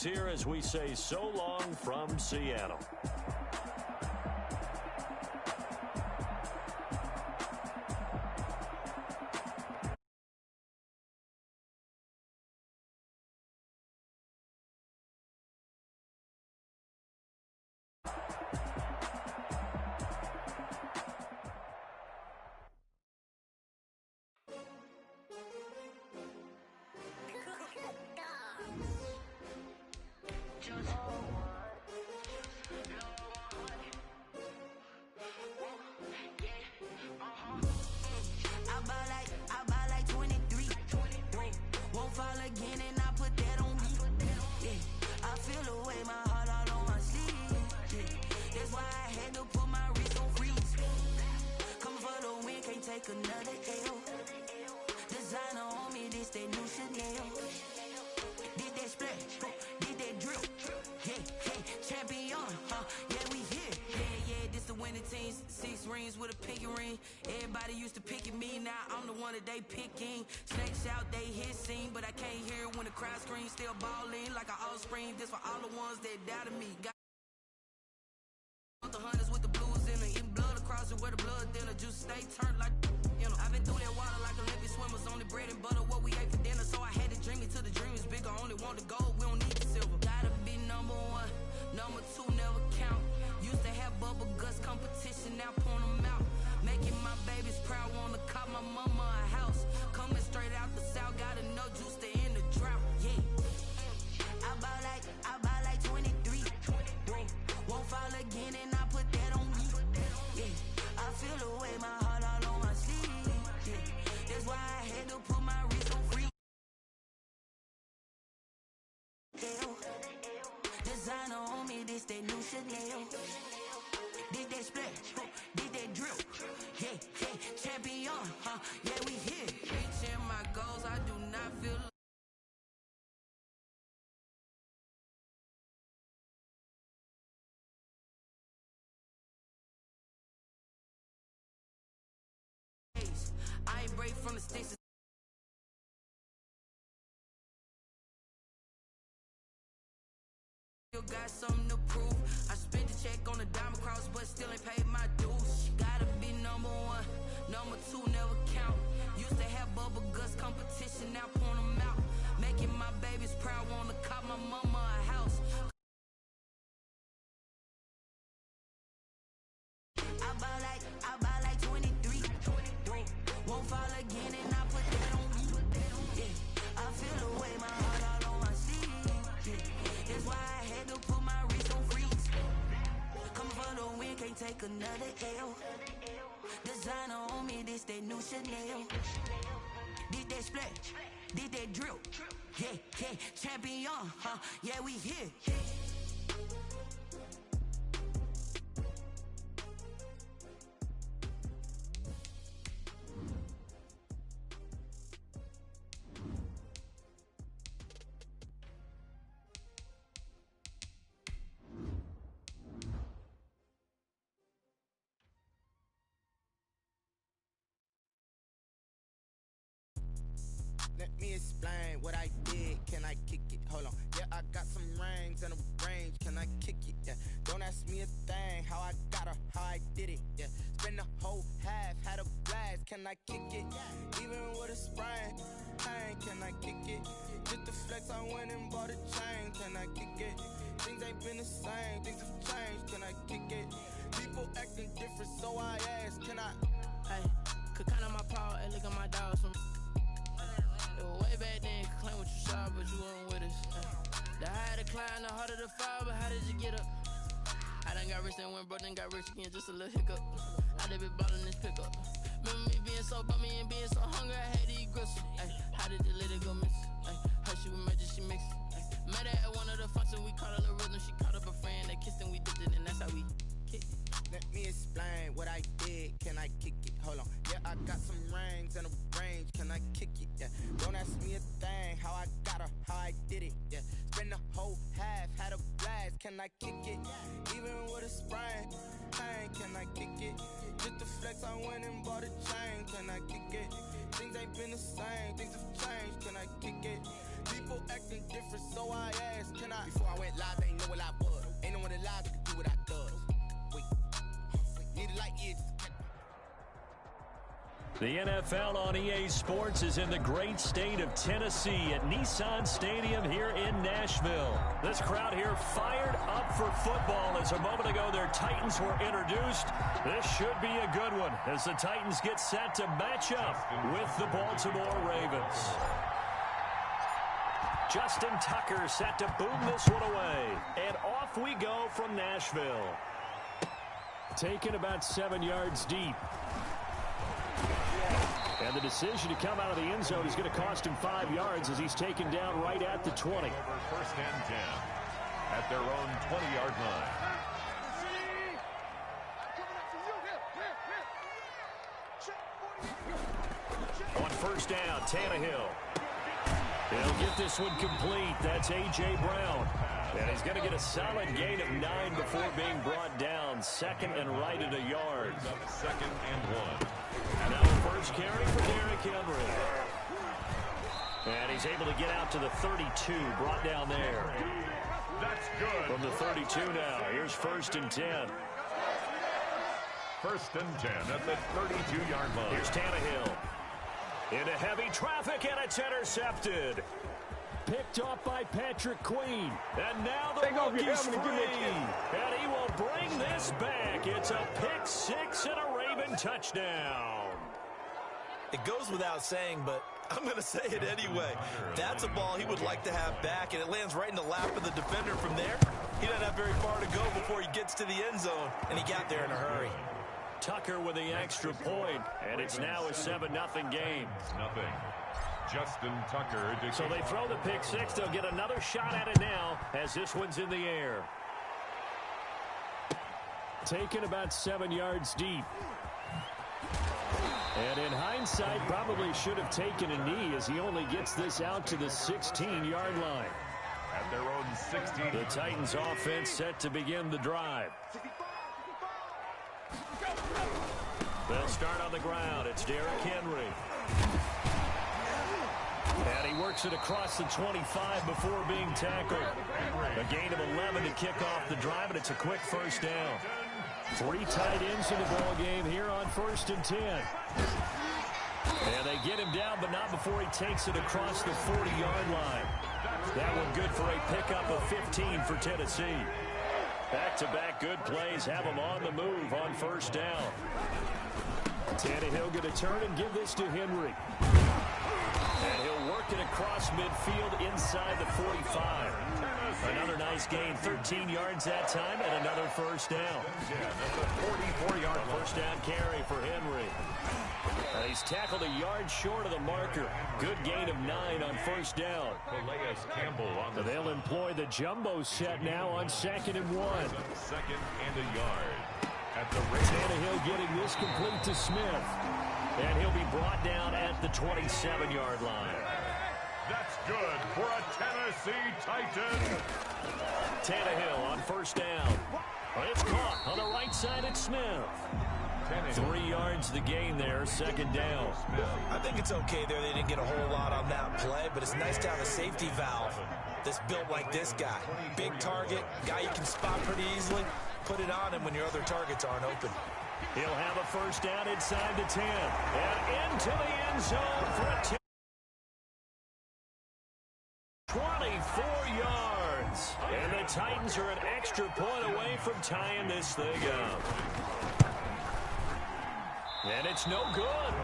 Here as we say so long from Seattle. I buy like 23. Won't fall again and I put that on me. Yeah, I feel the way, my heart all on my sleeve. Yeah, that's why I had to put my wrist on freeze. Come for the win, can't take another L. Designer on me, this that new Chanel. Did that splash, did that drill. Yeah, champion, yeah, we here. Yeah, this the winning teams. 6 rings with a pinky ring. Everybody used to picking me, now I'm the one that they picking. Snakes out, they hit scene, but I can't hear when the crowd screams. Still balling like an offspring. This for all the ones that doubted me. Got the hunters with the blues in it. Eating blood across it where the blood dinner. Juice stay turned like, you know. I've been through that water like Olympic swimmers. Only bread and butter, what we ate for dinner. So I had to dream it till the dream is bigger. Only want the gold, we don't need the silver. Gotta be number 1, number 2 never count. Used to have bubble guts competition, now point them out. Making my babies proud, wanna call my mama a house. Coming straight out the south, gotta know juice to end the drought. Yeah, I buy like 23. Won't fall again and I put that on me. Yeah, I feel the way, my heart all on my sleeve. Yeah, that's why I had to put my wrist on free. Designer on me, this that new Chanel. Did that splash, did that drill. Yeah, champion, yeah, we here. Reaching my goals, I do not feel I ain't break from the sticks. Still got something to prove. I spent the check on the diamond cross, but still ain't paid my dues. Gotta be number 1, number 2 never count. Used to have bubble guts competition, now point them out. Making my babies proud, wanna call my mama a house. I buy like 23. Won't fall again and I put that on me. Yeah, I feel the way, my heart all on my sleeve. Yeah, that's why I had to put my wrist on freeze. Come for the win, can't take another L. Designer on me, this that new Chanel. Did that splash, did that drill. Yeah, champion, yeah, we here. Let me explain what I did. Can I kick it? Hold on. Yeah, I got some rings and a range. Can I kick it? Yeah. Don't ask me a thing. How I got her, how I did it. Yeah. Spend the whole half, had a blast. Can I kick it? Even with a sprain. Hey, can I kick it? Just the flex, I went and bought a chain. Can I kick it? Things ain't been the same. Things have changed. Can I kick it? People acting different, so I ask. Can I? Hey, could count on my power and look at my dogs from. It was way back then, could claim what you saw, but you weren't with us. The higher the climb, the harder the fall, but how did you get up? I done got rich and went broke, then got rich again, just a little hiccup. I done been ballin' this pickup. Remember me being so bummy and being so hungry, I had to eat gristle. Ay, how did the lady go miss? Ay, her she was magic, she mixed. Met her at one of the functions, we caught a little rhythm, she caught up a friend, they kissed and we dipped it, and that's how we kicked it. Let me explain what I did. Can I kick it? Hold on. Yeah, I got some rings and a range. Can I kick it? Yeah. Don't ask me a thing. How I got her, how I did it. Yeah. Spend the whole half, had a blast. Can I kick it? Even with a sprain. Hey, can I kick it? Just the flex, I went and bought a chain. Can I kick it? Things ain't been the same. Things have changed. Can I kick it? People acting different, so I asked. Can I? Before I went live, they ain't know what I was. Ain't no one alive that could do what I does. Need a light years. The NFL on EA Sports is in the great state of Tennessee at Nissan Stadium here in Nashville. This crowd here fired up for football as a moment ago their Titans were introduced. This should be a good one as the Titans get set to match up with the Baltimore Ravens. Justin Tucker set to boom this one away. And off we go from Nashville. Taken about 7 yards deep. And the decision to come out of the end zone is going to cost him 5 yards as he's taken down right at the 20. Over 1st and 10 at their own 20-yard line. On 1st down, Tannehill. He'll get this one complete. That's A.J. Brown. And he's going to get a solid gain of 9 before being brought down. 2nd and right at a yard. 2nd and 1. And now the first carry for Derrick Henry. And he's able to get out to the 32, brought down there. That's good. From the 32 now, here's 1st and 10. 1st and 10 at the 32-yard line. Here's Tannehill. Into heavy traffic, and it's intercepted. Picked off by Patrick Queen. And now the rookie's free. And he will bring this back. It's a pick 6 and a Raven touchdown. It goes without saying, but I'm going to say it anyway. That's a ball he would like to have back, and it lands right in the lap of the defender from there. He doesn't have very far to go before he gets to the end zone, and he got there in a hurry. Tucker with the extra point, and it's now a 7-0 game. Nothing. Justin Tucker. So they throw the pick 6. They'll get another shot at it now as this one's in the air. Taken about 7 yards deep. And in hindsight, probably should have taken a knee as he only gets this out to the 16-yard line. At their own 16. The Titans offense set to begin the drive. They'll start on the ground. It's Derrick Henry. And he works it across the 25 before being tackled. A gain of 11 to kick off the drive, and it's a quick 1st down. 3 tight ends in the ball game here on 1st and 10. And they get him down, but not before he takes it across the 40-yard line. That one good for a pickup of 15 for Tennessee. Back-to-back good plays have him on the move on 1st down. Tannehill going to turn and give this to Henry. And he'll work it across midfield inside the 45. Another nice gain, 13 yards that time, and another 1st down. That's a 44-yard 1st down carry for Henry. He's tackled a yard short of the marker. Good gain of 9 on 1st down. Campbell on the They'll employ the jumbo set now on 2nd and 1. 2nd and a yard. At the Tannehill getting this complete to Smith. And he'll be brought down at the 27-yard line. That's good for a Tennessee Titan. Tannehill on 1st down. It's caught on the right side at Smith. 3 yards the gain there, 2nd down. I think it's okay there. They didn't get a whole lot on that play, but it's nice to have a safety valve that's built like this guy. Big target, guy you can spot pretty easily. Put it on him when your other targets aren't open. He'll have a 1st down inside the 10. And into the end zone for a 24 yards. And the Titans are an extra point away from tying this thing up. And it's no good.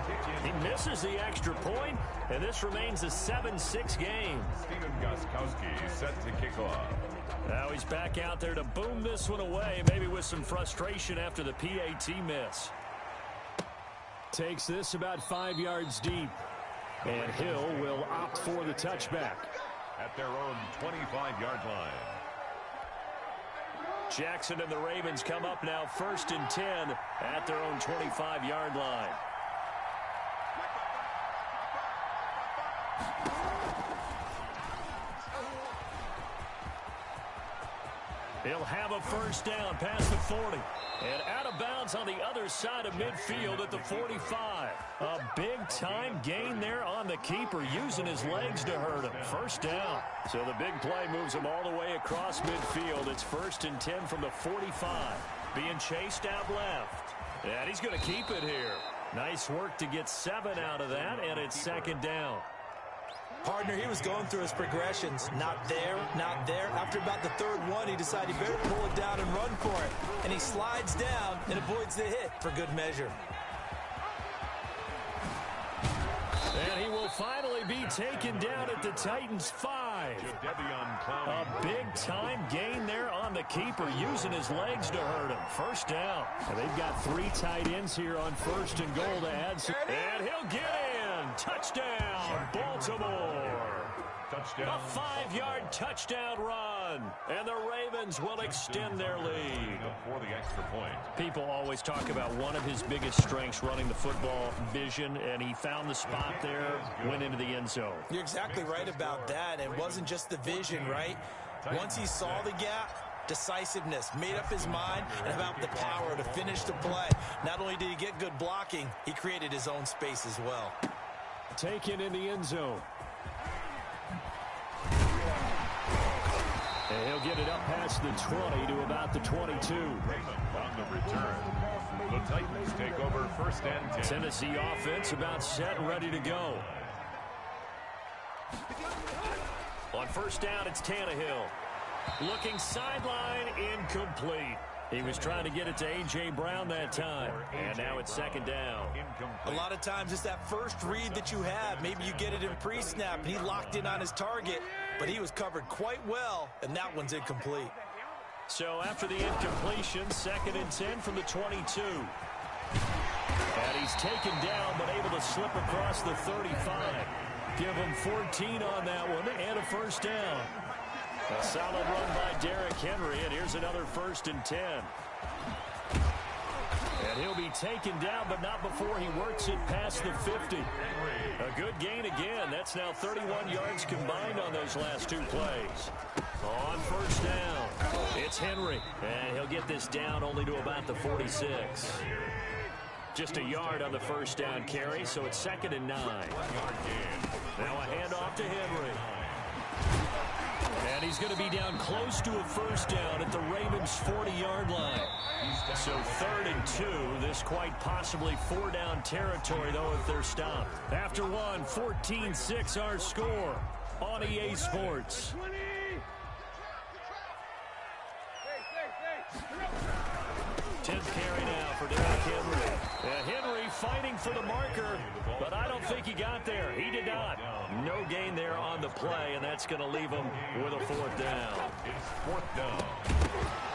He misses the extra point, and this remains a 7-6 game. Stephen Gostkowski set to kick off. Now he's back out there to boom this one away, maybe with some frustration after the PAT miss. Takes this about 5 yards deep, and Hill will opt for the touchback. At their own 25-yard line. Jackson and the Ravens come up now 1st and 10 at their own 25-yard line. He'll have a 1st down past the 40. And out of bounds on the other side of midfield at the 45. A big-time gain there on the keeper, using his legs to hurt him. 1st down. So the big play moves him all the way across midfield. It's 1st and 10 from the 45. Being chased out left. And he's going to keep it here. Nice work to get 7 out of that, and it's 2nd down. Partner, he was going through his progressions. Not there, not there. After about the 3rd one, he decided he better pull it down and run for it. And he slides down and avoids the hit for good measure. And he will finally be taken down at the Titans' 5. A big-time gain there on the keeper, using his legs to hurt him. First down. And they've got 3 tight ends here on 1st and goal to add some. And he'll get in. Touchdown, Baltimore. Touchdown. A 5-yard touchdown run. And the Ravens will extend their lead. For the extra point. People always talk about one of his biggest strengths, running the football, vision, and he found the spot there, went into the end zone. You're exactly right about that. It wasn't just the vision, right? Once he saw the gap, decisiveness, made up his mind, and about the power to finish the play. Not only did he get good blocking, he created his own space as well. Taken in the end zone. And he'll get it up past the 20 to about the 22. On the return, the Titans take over 1st and 10. Tennessee offense about set and ready to go. On 1st down, it's Tannehill. Looking sideline, incomplete. He was trying to get it to A.J. Brown that time. And now it's 2nd down. A lot of times it's that first read that you have. Maybe you get it in pre-snap, and he locked in on his target. But he was covered quite well, and that one's incomplete. So after the incompletion, 2nd and 10 from the 22. And he's taken down, but able to slip across the 35. Give him 14 on that one, and a 1st down. A solid run by Derrick Henry, and here's another 1st and 10. And he'll be taken down, but not before he works it past the 50. A good gain again. That's now 31 yards combined on those last 2 plays. On 1st down, it's Henry. And he'll get this down only to about the 46. Just a yard on the 1st down carry, so it's 2nd and 9. Now a handoff to Henry. And he's going to be down close to a 1st down at the Ravens' 40-yard line. So 3rd and 2. This quite possibly 4-down territory, though, if they're stopped. After one, 14-6 our score on EA Sports. 10th carry now for Derrick Henry. Henry fighting for the marker, but I don't think he got there. He did not. No gain there on the play, and that's going to leave him with a 4th down. It's 4th down.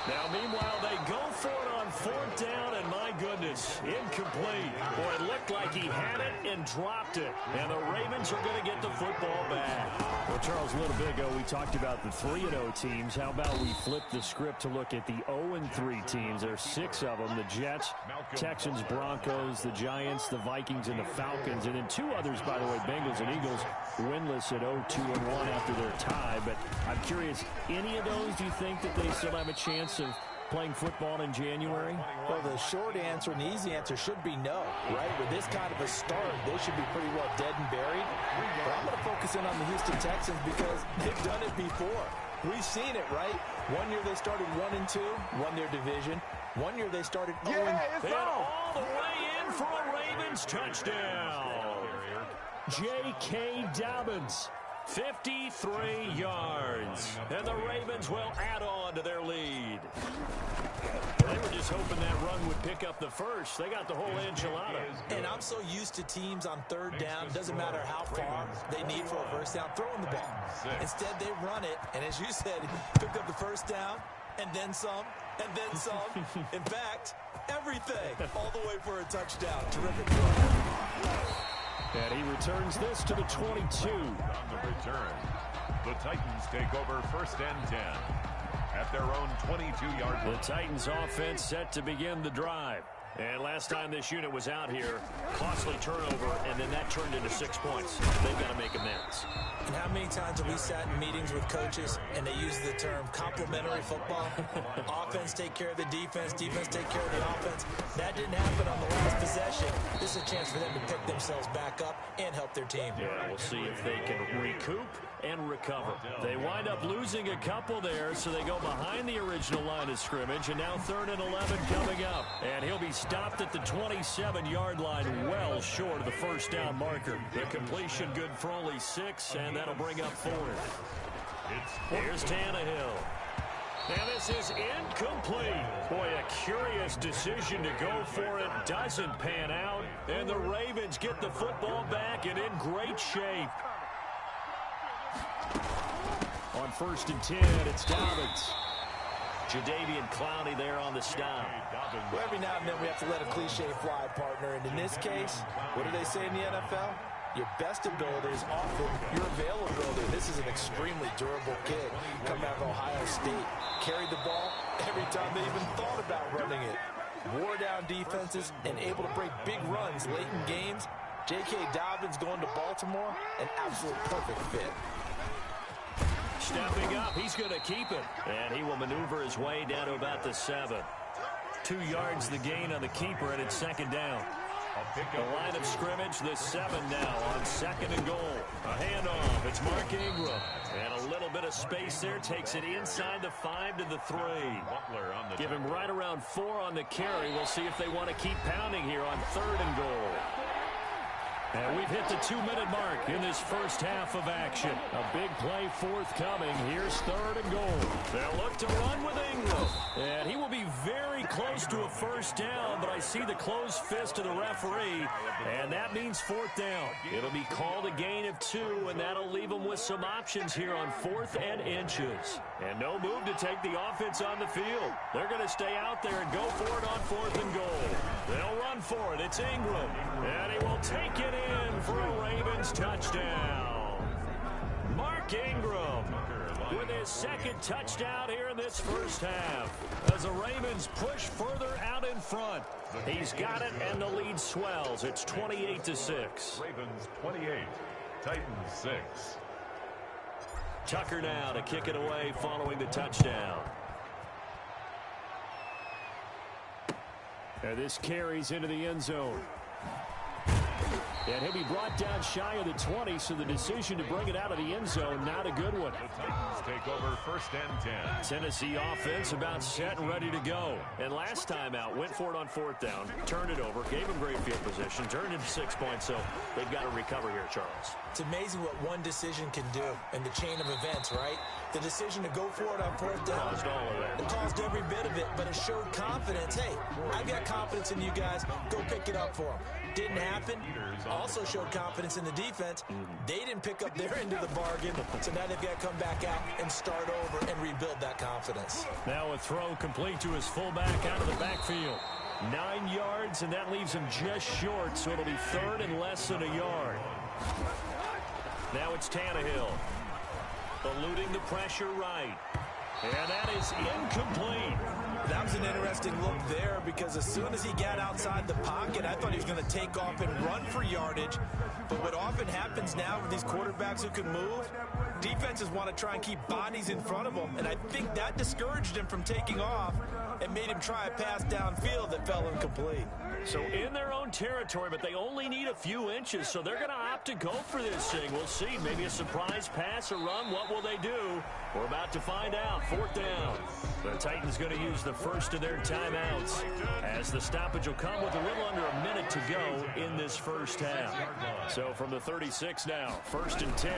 Now, meanwhile, they go for it on 4th down, and my goodness, incomplete. Boy, it looked like he had it and dropped it, and the Ravens are going to get the football back. Well, Charles, a little bit ago, we talked about the 3-0 teams. How about we flip the script to look at the 0-3 teams? There's 6 of them, the Jets, Texans, Broncos, the Giants, the Vikings, and the Falcons. And then 2 others, by the way, Bengals and Eagles, winless at 0-2-1 after their tie. But I'm curious, any of those, do you think that they still have a chance of playing football in January? Well, the short answer and the easy answer should be no, right? With this kind of a start, they should be pretty well dead and buried. But I'm going to focus in on the Houston Texans because they've done it before. We've seen it, right? One year they started 1-2, won their division. One year they started 0-3. And all the way in for a Ravens touchdown. J.K. Dobbins, 53 yards. And the Ravens will add on to their lead. They were just hoping that run would pick up the first. They got the whole enchilada. And I'm so used to teams on 3rd down, doesn't matter how far they need for a 1st down, throwing the ball. Instead, they run it, and as you said, picked up the 1st down, and then some, and then some. In fact, everything, all the way for a touchdown. Terrific play. And he returns this to the 22. On the return, the Titans take over 1st and 10 at their own 22-yard line. The Titans offense set to begin the drive. And last time this unit was out here, costly turnover, and then that turned into 6 points. They've got to make amends. And how many times have we sat in meetings with coaches and they use the term complementary football? Offense take care of the defense, defense take care of the offense. That didn't happen on the last possession. This is a chance for them to pick themselves back up and help their team. Yeah, we'll see if they can recoup and recover. They wind up losing a couple there, so they go behind the original line of scrimmage, and now 3rd and 11 coming up. And he'll be stopped at the 27-yard line, well short of the 1st down marker. The completion good for only 6, and that'll bring up 4th. Here's Tannehill. And this is incomplete. Boy, a curious decision to go for it. Doesn't pan out. And the Ravens get the football back and in great shape. On 1st and 10, it's Dobbins. Jadeveon Clowney there on the stop. Well, every now and then we have to let a cliche fly, partner. And in this case, what do they say in the NFL? Your best ability is often your availability. This is an extremely durable kid coming out of Ohio State. Carried the ball every time they even thought about running it. Wore down defenses and able to break big runs late in games. J.K. Dobbins going to Baltimore, an absolute perfect fit. Stepping up, he's going to keep it. And he will maneuver his way down to about the 7. 2 yards the gain on the keeper, and it's 2nd down. The line of scrimmage, the 7 now on 2nd and goal. A handoff, it's Mark Ingram. And a little bit of space there, takes it inside the 5 to the 3. Give him right around 4 on the carry. We'll see if they want to keep pounding here on 3rd and goal. And we've hit the 2-minute mark in this first half of action. A big play forthcoming. Here's 3rd and goal. They'll look to run with Ingram. And he will be very close to a 1st down, but I see the closed fist of the referee, and that means 4th down. It'll be called a gain of 2, and that'll leave them with some options here on 4th and inches. And no move to take the offense on the field. They're going to stay out there and go for it on 4th and goal. They'll run for it. It's Ingram, and he will take it in for a Ravens touchdown. Mark Ingram with his 2nd touchdown here in this first half as the Ravens push further out in front. He's got it, and the lead swells. It's 28-6. Ravens 28, Titans 6. Tucker now to kick it away following the touchdown. And this carries into the end zone. And he'll be brought down shy of the 20, so the decision to bring it out of the end zone, not a good one. The Titans take over 1st and 10. Tennessee offense about set and ready to go. And last time out, went for it on 4th down, turned it over, gave him great field position, turned into 6 points, so they've got to recover here, Charles. It's amazing what one decision can do in the chain of events, right? The decision to go for it on 4th down. Caused all of that. It caused every bit of it, but it showed confidence. Hey, I've got confidence in you guys. Go pick it up for them. Didn't happen. Also showed confidence in the defense. They didn't pick up their end of the bargain, so now they've got to come back out and start over and rebuild that confidence. Now a throw complete to his fullback out of the backfield. 9 yards, and that leaves him just short, so it'll be 3rd and less than a yard. Now it's Tannehill. Eluding the pressure right. And that is incomplete. That was an interesting look there because as soon as he got outside the pocket, I thought he was going to take off and run for yardage. But what often happens now with these quarterbacks who can move, defenses want to try and keep bodies in front of them. And I think that discouraged him from taking off and made him try a pass downfield that fell incomplete. So in their own territory, but they only need a few inches, so they're going to opt to go for this thing. We'll see. Maybe a surprise pass or run. What will they do? We're about to find out. 4th down. The Titans going to use the first of their timeouts as the stoppage will come with a little under a minute to go in this first half. So from the 36 now, 1st and 10.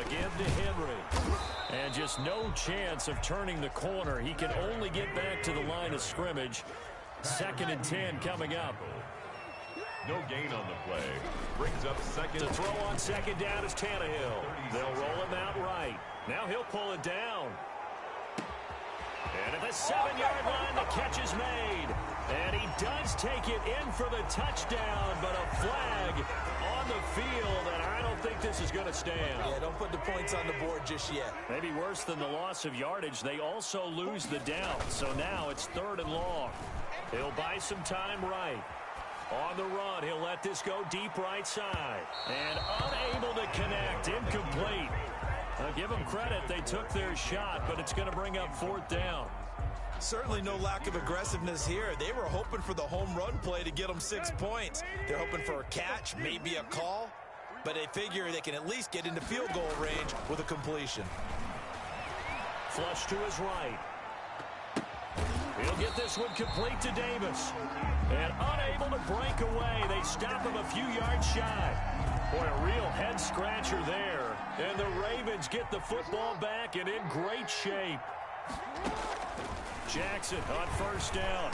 Again to Henry. And just no chance of turning the corner. He can only get back to the line of scrimmage. 2nd and 10 coming up. No gain on the play. Brings up 2nd. The throw on 2nd down is Tannehill. They'll roll him out right. Now he'll pull it down. And at the 7-yard line, the catch is made. And he does take it in for the touchdown, but a flag on the field, and I don't think this is going to stand. Yeah, don't put the points on the board just yet. Maybe worse than the loss of yardage, they also lose the down. So now it's 3rd and long. He'll buy some time right. On the run, he'll let this go deep right side. And unable to connect, incomplete. Give them credit, they took their shot, but it's going to bring up 4th down. Certainly no lack of aggressiveness here. They were hoping for the home run play to get them 6 points. They're hoping for a catch, maybe a call, but they figure they can at least get into field goal range with a completion. Flush to his right. He'll get this one complete to Davis. And unable to break away, they stop him a few yards shy. Boy, a real head-scratcher there. And the Ravens get the football back and in great shape. Jackson on 1st down.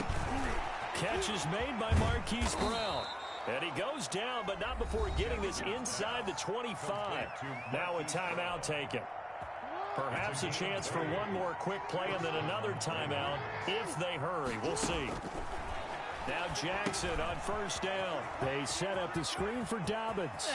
Catch is made by Marquise Brown. And he goes down, but not before getting this inside the 25. Now a timeout taken. Perhaps a chance for one more quick play and then another timeout if they hurry. We'll see. Now Jackson on first down. They set up the screen for Dobbins.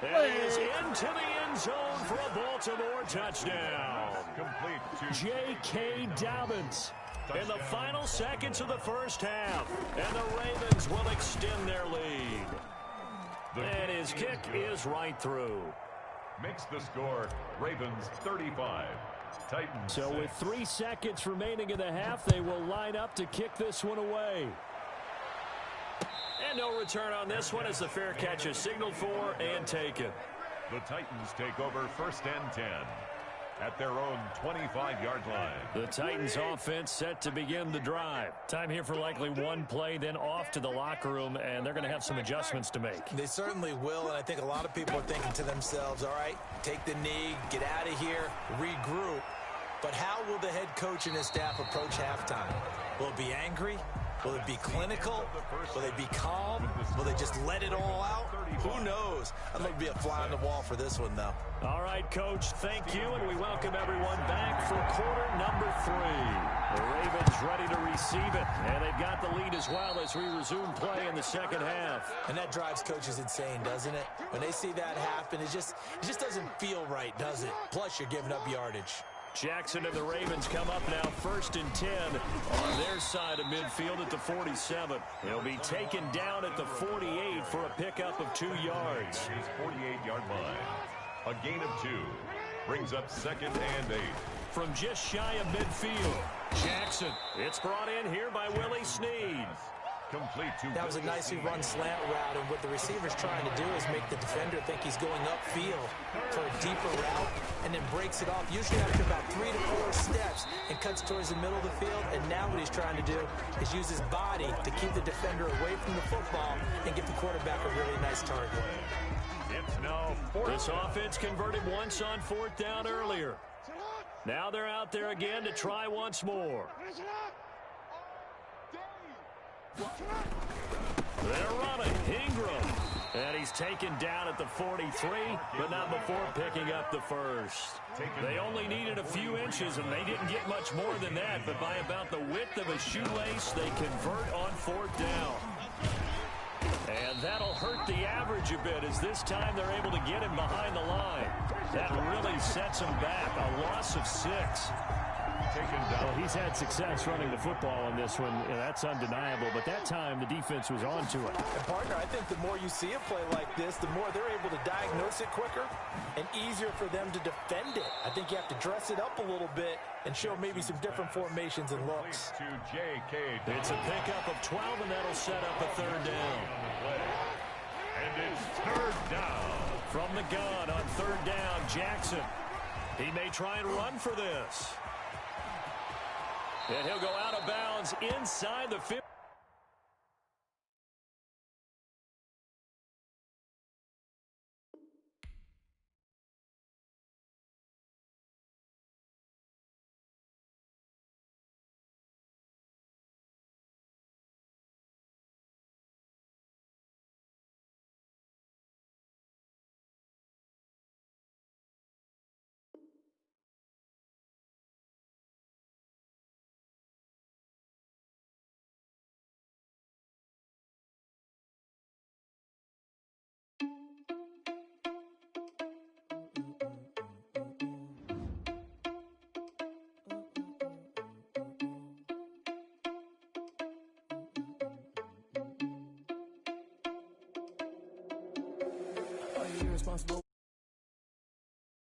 That is into the end zone for a Baltimore touchdown. Complete to J.K. Dobbins in the final seconds of the first half. And the Ravens will extend their lead. And his kick is right through. Makes the score Ravens 35. Titans So 6. with 3 seconds remaining in the half, they will line up to kick this one away. And no return on this one as the fair catch is signaled for and taken. The Titans take over first and 10 at their own 25-yard line. The Titans offense set to begin the drive. Time here for likely one play, then off to the locker room, and they're going to have some adjustments to make. They certainly will, and I think a lot of people are thinking to themselves, all right, take the knee, get out of here, regroup. But how will the head coach and his staff approach halftime? Will it be angry? Will it be clinical? Will they be calm? Will they just let it all out? Who knows? I'd love to be a fly on the wall for this one, though. All right, Coach, thank you, and we welcome everyone back for quarter number 3. The Ravens ready to receive it, and they've got the lead as well as we resume play in the second half. And that drives coaches insane, doesn't it? When they see that happen, it just doesn't feel right, does it? Plus, you're giving up yardage. Jackson and the Ravens come up now 1st and 10 on their side of midfield at the 47. They'll be taken down at the 48 for a pickup of 2 yards. His 48-yard line. A gain of 2 brings up 2nd and 8. From just shy of midfield, Jackson. It's brought in here by Willie Snead. Complete to That was a nicely run slant route, and what the receiver's trying to do is make the defender think he's going upfield for a deeper route, and then breaks it off, usually after about 3 to 4 steps, and cuts towards the middle of the field. And now what he's trying to do is use his body to keep the defender away from the football and give the quarterback a really nice target. It's now 4th. This offense converted once on 4th down earlier. Now they're out there again to try once more. They're running. Ingram. And he's taken down at the 43, but not before picking up the first. They only needed a few inches, and they didn't get much more than that, but by about the width of a shoelace, they convert on 4th down. And that'll hurt the average a bit as this time they're able to get him behind the line. That really sets him back. A loss of 6. Well, he's had success running the football in this one. That's undeniable. But that time, the defense was on to it. And, partner, I think the more you see a play like this, the more they're able to diagnose it quicker and easier for them to defend it. I think you have to dress it up a little bit and show maybe some different formations and looks. To J.K. It's a pickup of 12, and that'll set up a 3rd down. And it's 3rd down. From the gun on 3rd down, Jackson. He may try and run for this. And he'll go out of bounds inside the 50. Irresponsible.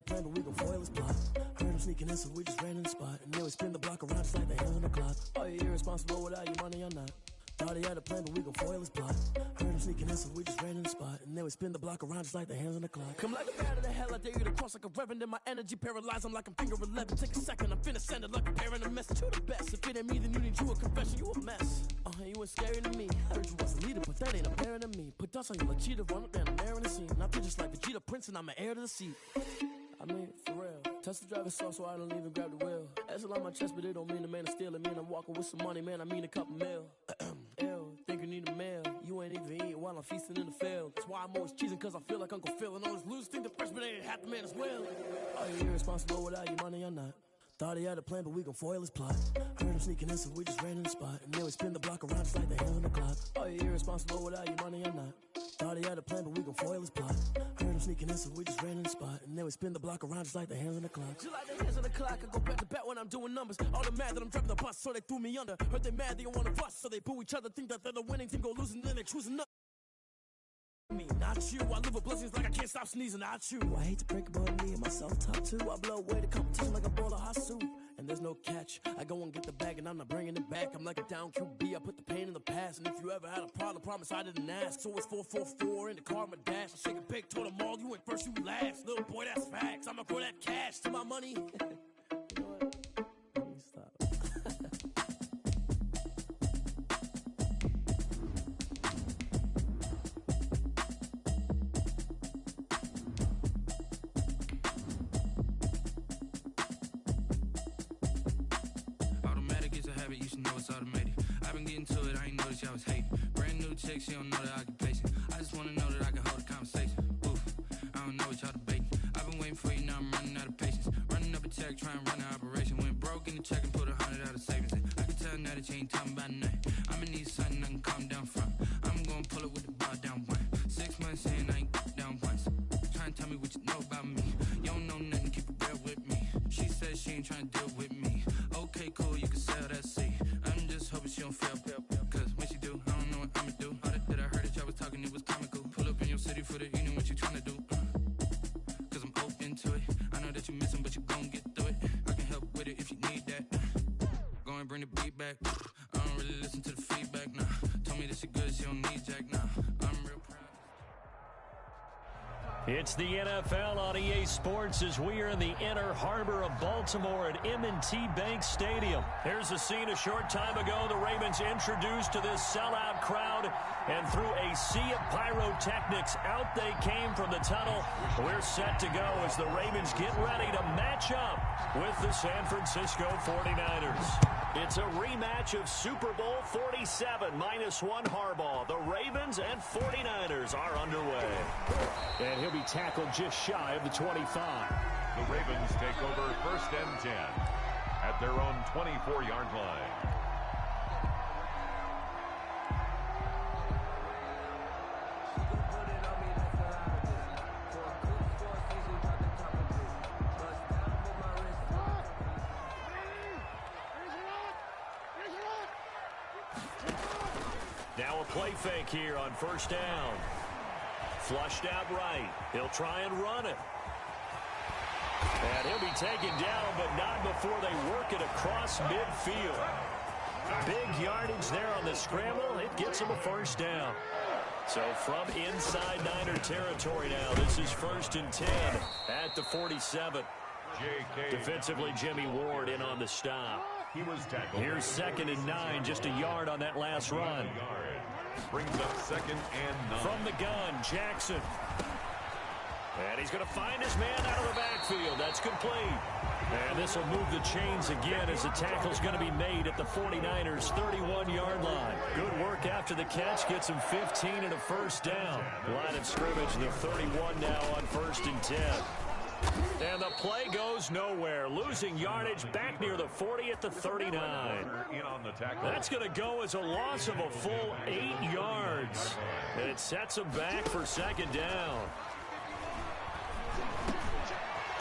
Plan, but we gon' foil his plot. Heard him sneaking in, so we just ran in the spot. And then we spin the block around just like the hands on the clock. Are you irresponsible without your money or not? Thought he had a plan, but we gon' foil his plot. Heard him sneaking in, so we just ran in the spot. And then we spin the block around just like the hands on the clock. Come like a bat of the hell, I dare you to cross like a reverend. In my energy paralyzed, I'm like I'm finger 11. Take a second, I'm finna send it like a parent a message to the best. If it ain't me, then you need you a confession, you a mess. You ain't scary to me. Heard you was a leader, but that ain't apparent to me. Put dust on you like cheetah, run up down, I'm airing the scene. Not just like Vegeta Prince, and I'm an heir to the seat. I mean, for real. Touch the driver's soft, so I don't even grab the wheel. That's a lot on my chest, but it don't mean the man is stealing. Mean I'm walking with some money, man, I mean a couple mil. Ew, think you need a mail. You ain't even eat. while I'm feasting in the field. That's why I'm always cheesing, cause I feel like Uncle Phil. And all those losers think the freshman ain't half the man as well. Are you irresponsible without your money or not? Thought he had a plan, but we gon' foil his plot. Heard him sneaking in, so we just ran in the spot. And then we spin the block around just like the hand on the clock. Are you irresponsible without your money or not? Thought he had a plan, but we gon' foil his plot. Heard him sneaking in, so we just ran in the spot. And then we spin the block around just like the hands on the clock. Just like the hands on the clock, I go back to back when I'm doing numbers. All the mad that I'm driving the bus, so they threw me under. Heard they mad, they don't wanna bust, so they boo each other. Think that they're the winning team, go losing, then they choosing up. Me, not you. I live with blessings like I can't stop sneezing. Not you. I hate to break about me and my self-talk too. I blow away the competition like a bowl of hot soup. And there's no catch. I go and get the bag and I'm not bringing it back. I'm like a down QB. I put the pain in the past. And if you ever had a problem, promise I didn't ask. So it's 444 in the car, my dash. I shake a big, told them all, you went first, you last. Little boy, that's facts. I'ma grow that cash to my money. You know what? Please stop. You should know it's automated. I've been getting to it, I ain't noticed y'all was hating. Brand new chick, she don't know the occupation. I just wanna know that I can hold a conversation. Oof, I don't know what y'all debating. I've been waiting for you, now I'm running out of patience. Running up a check, trying to run an operation. Went broke in the check and put 100 out of savings in. I can tell now that you ain't talking about nothing. I'ma need something I can calm down from. I'm gonna pull it with the bar down one. 6 months in, I ain't down once. Trying to tell me what you know about me. You don't know nothing, keep it real with me. She said she ain't trying to deal with me. Okay, cool, you can sell that seat. I'm just hoping she don't fail. Cause when she do, I don't know what I'ma do. All that I heard that y'all was talking, it was comical. Pull up in your city for the evening, what you tryna do? Cause I'm open to it. I know that you missing, but you gon' get through it. I can help with it if you need that. Go and bring the beat back. I don't really listen to the feedback, nah. Told me that she good, she don't need jack, nah. I'm real proud. It's the NFL on EA Sports as we are in the inner harbor of Baltimore at M&T Bank Stadium. Here's a scene a short time ago. The Ravens introduced to this sellout crowd, and through a sea of pyrotechnics, out they came from the tunnel. We're set to go as the Ravens get ready to match up with the San Francisco 49ers. It's a rematch of Super Bowl 47 -1 Harbaugh. The Ravens and 49ers are underway. And he'll be tackled just shy of the 25. The Ravens take over 1st and 10 at their own 24-yard line. Now a play fake here on 1st down. Flushed out right. He'll try and run it. And he'll be taken down, but not before they work it across midfield. Big yardage there on the scramble. It gets him a 1st down. So from inside Niner territory now, this is 1st and 10 at the 47. Defensively, Jimmy Ward in on the stop. He was tackled. Here's 2nd and 9, just a yard on that last run. Brings up 2nd and 9. From the gun, Jackson. And he's going to find his man out of the backfield. That's complete. And this will move the chains again as the tackle's going to be made at the 49ers' 31-yard line. Good work after the catch. Gets him 15 and a 1st down. Line of scrimmage, the 31 now on 1st and 10. And the play goes nowhere. Losing yardage back near the 40 at the 39. That's going to go as a loss of a full 8 yards. And it sets him back for 2nd down.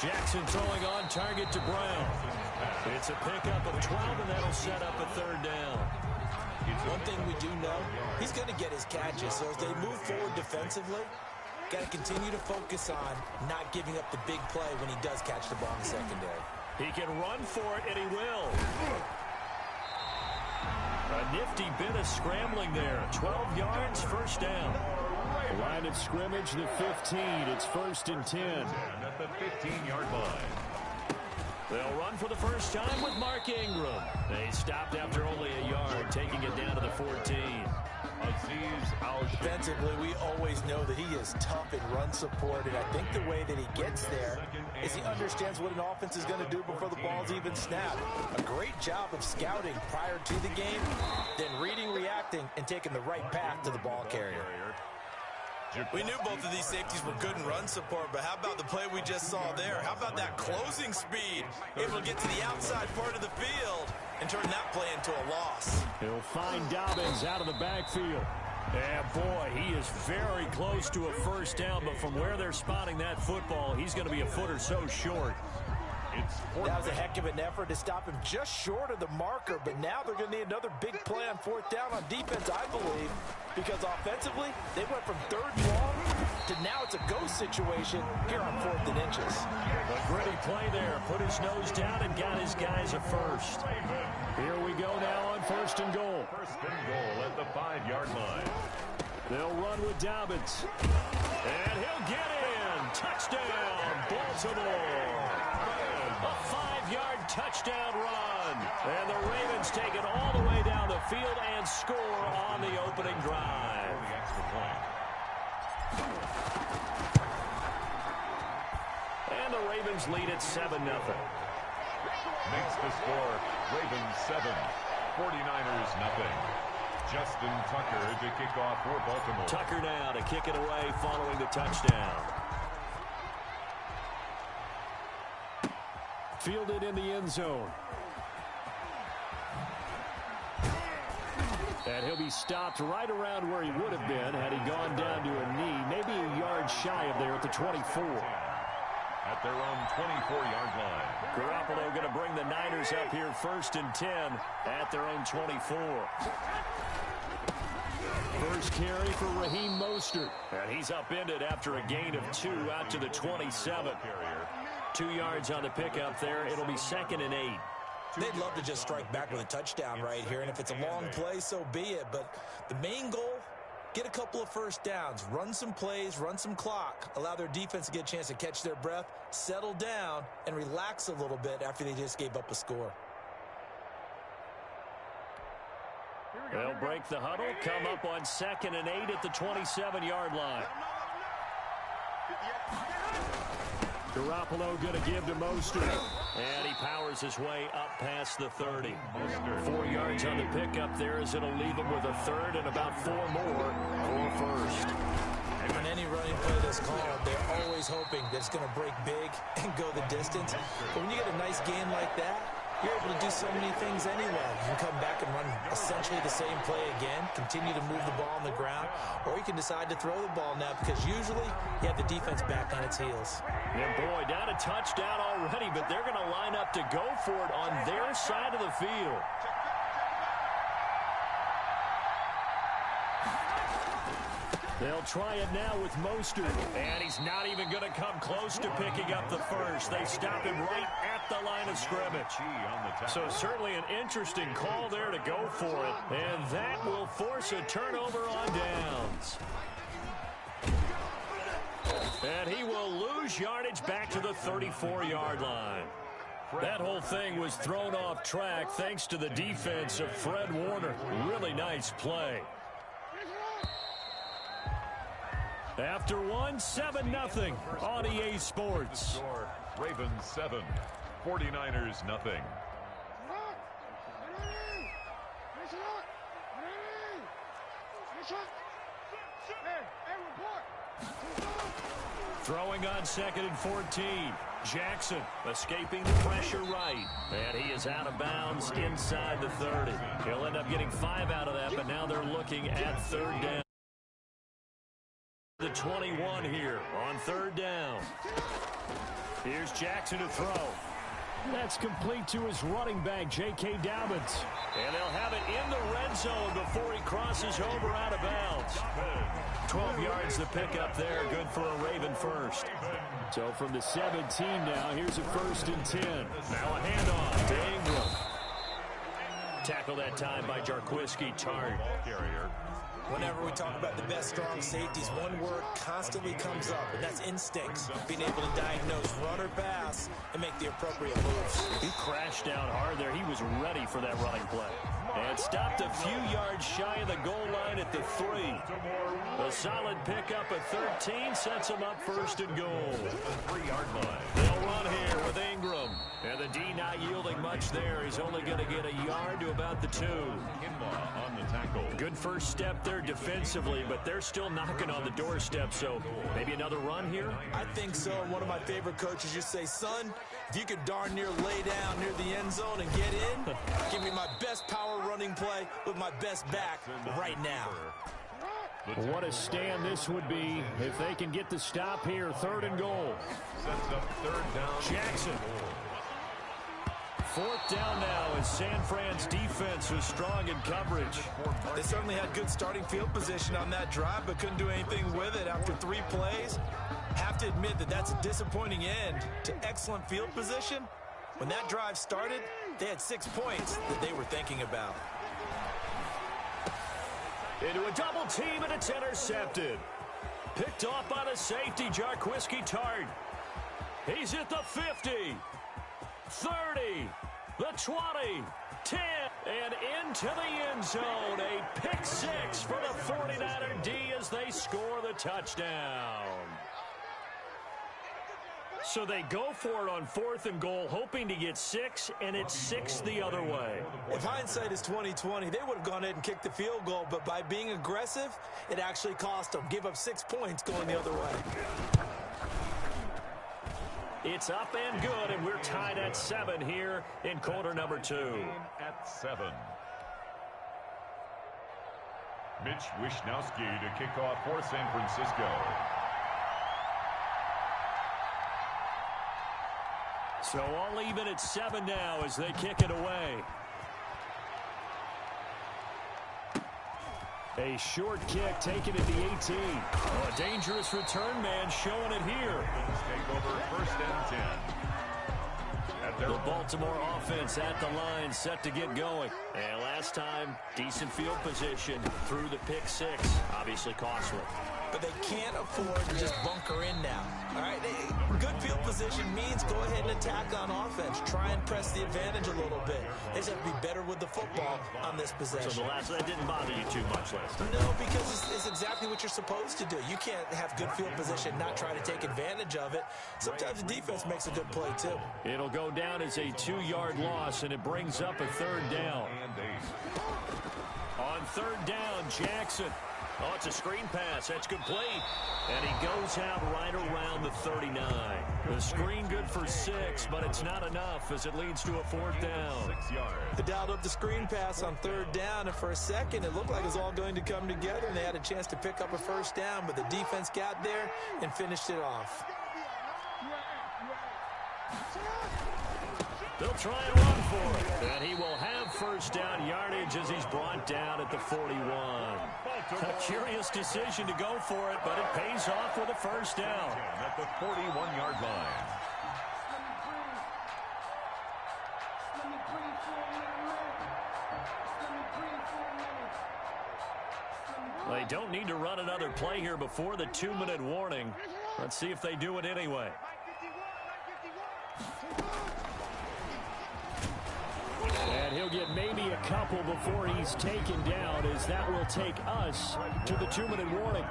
Jackson throwing on target to Brown. It's a pickup of 12, and that'll set up a 3rd down. One thing we do know, he's going to get his catches. So as they move forward defensively, got to continue to focus on not giving up the big play when he does catch the ball in the secondary. He can run for it, and he will. A nifty bit of scrambling there. 12 yards, 1st down. Line of scrimmage, the 15. It's 1st and 10. At the 15-yard line. They'll run for the first time with Mark Ingram. They stopped after only a yard, taking it down to the 14. Defensively, we always know that he is tough in run support, and I think the way that he gets there is he understands what an offense is going to do before the ball's even snapped. A great job of scouting prior to the game, then reading, reacting, and taking the right path to the ball carrier. We knew both of these safeties were good in run support, but how about the play we just saw there? How about that closing speed? Able to get to the outside part of the field and turn that play into a loss. He'll find Dobbins out of the backfield. And, boy, he is very close to a first down, but from where they're spotting that football, he's going to be a foot or so short. That was a heck of an effort to stop him just short of the marker, but now they're going to need another big play on fourth down on defense, I believe, because offensively, they went from third and long to now it's a ghost situation here on 4th and inches. A gritty play there. Put his nose down and got his guys a first. Here we go now on 1st and goal. 1st and goal at the 5-yard line. They'll run with Dobbins. And he'll get in. Touchdown, Baltimore. A 5-yard touchdown run. And the Ravens take it all the way down the field and score on the opening drive. And the Ravens lead at 7-0. Makes the score Ravens 7, 49ers nothing. Justin Tucker to kick off for Baltimore. Tucker now to kick it away following the touchdown. Fielded in the end zone. And he'll be stopped right around where he would have been had he gone down to a knee, maybe a yard shy of there at the 24. At their own 24-yard line. Garoppolo going to bring the Niners up here 1st and 10 at their own 24. First carry for Raheem Mostert. And he's upended after a gain of 2 out to the 27. 2 yards on the pickup there. It'll be 2nd and 8. They'd love to just strike back with a touchdown right here, and if it's a long play, so be it. But the main goal, get a couple of first downs, run some plays, run some clock, allow their defense to get a chance to catch their breath, settle down, and relax a little bit after they just gave up a score. They'll break the huddle, come up on 2nd and 8 at the 27-yard line. Garoppolo going to give to Mostert. And he powers his way up past the 30. 4 yards on the pickup there as it'll leave him with a third and about 4 more for first. On any running play that's called, they're always hoping that it's going to break big and go the distance. But when you get a nice game like that, you're able to do so many things anyway. You can come back and run essentially the same play again, continue to move the ball on the ground, or you can decide to throw the ball now because usually you have the defense back on its heels. And boy, down a touchdown already, but they're going to line up to go for it on their side of the field. They'll try it now with Mostert, and he's not even going to come close to picking up the first. They stop him right at the line of scrimmage. So certainly an interesting call there to go for it, and that will force a turnover on downs. And he will lose yardage back to the 34-yard line. That whole thing was thrown off track thanks to the defense of Fred Warner. Really nice play. After 7-0 on EA Sports. Ravens 7, 49ers nothing. Throwing on 2nd and 14. Jackson escaping the pressure right. And he is out of bounds inside the 30. He'll end up getting 5 out of that, but now they're looking at 3rd down. The 21 here on 3rd down. Here's Jackson to throw. That's complete to his running back, J.K. Dobbins. And they'll have it in the red zone before he crosses over out of bounds. 12 yards the pickup there. Good for a Raven first. So from the 17 now, here's a 1st and 10. Now a handoff to Ingram. Tackled that time by Jarquiski Tart. Carrier. Whenever we talk about the best strong safeties, one word constantly comes up, and that's instincts. Being able to diagnose run or pass and make the appropriate moves. He crashed down hard there. He was ready for that running play. And stopped a few yards shy of the goal line at the 3. A solid pickup at 13 sets him up 1st and goal. 3-yard line. They'll run here with Ingram. And the D not yielding much touch there. He's only going to get a yard to about the 2. Kinlaw on the tackle. Good first step there defensively, but they're still knocking on the doorstep, so maybe another run here? I think so. One of my favorite coaches used to say, son, if you could darn near lay down near the end zone and get in, give me my best power running play with my best back right now. What a stand this would be if they can get the stop here. 3rd and goal. Sets up 3rd down. Jackson. 4th down now as San Fran's defense was strong in coverage. They certainly had good starting field position on that drive, but couldn't do anything with it after 3 plays. Have to admit that that's a disappointing end to excellent field position. When that drive started, they had 6 points that they were thinking about. Into a double team, and it's intercepted. Picked off by the safety, Jarquiski Tart. He's at the 50, 30, the 20, 10, and into the end zone. A pick 6 for the 49er D as they score the touchdown. So they go for it on 4th and goal, hoping to get 6, and it's 6 the other way. If hindsight is 20/20, they would have gone ahead and kicked the field goal, but by being aggressive, it actually cost them. Give up 6 points going the other way. It's up and good, and we're tied at 7 here in quarter number 2. At 7. Mitch Wishnowski to kick off for San Francisco. So all even at 7 now as they kick it away. A short kick taken at the 18. Oh, a dangerous return man showing it here. Take over 1st and 10. The Baltimore offense at the line, set to get going. And last time, decent field position through the pick 6. Obviously costly. But they can't afford to just bunker in now. All right, good field position means go ahead and attack on offense. Try and press the advantage a little bit. They just have to be better with the football on this possession. So that didn't bother you too much last time? No, because it's exactly what you're supposed to do. You can't have good field position, not try to take advantage of it. Sometimes the defense makes a good play, too. It'll go down as a 2-yard loss, and it brings up a 3rd down. On 3rd down, Jackson. Oh, it's a screen pass. That's complete. And he goes out right around the 39. The screen good for 6, but it's not enough as it leads to a 4th down. 6 yards. They dialed up the screen pass on 3rd down, and for a second, it looked like it was all going to come together, and they had a chance to pick up a 1st down, but the defense got there and finished it off. They'll try and run for it. And he will have 1st down yardage as he's brought down at the 41. A curious decision to go for it, but it pays off with a 1st down. At the 41-yard line. They don't need to run another play here before the 2-minute warning. Let's see if they do it anyway. And he'll get maybe a couple before he's taken down, as that will take us to the 2-minute warning.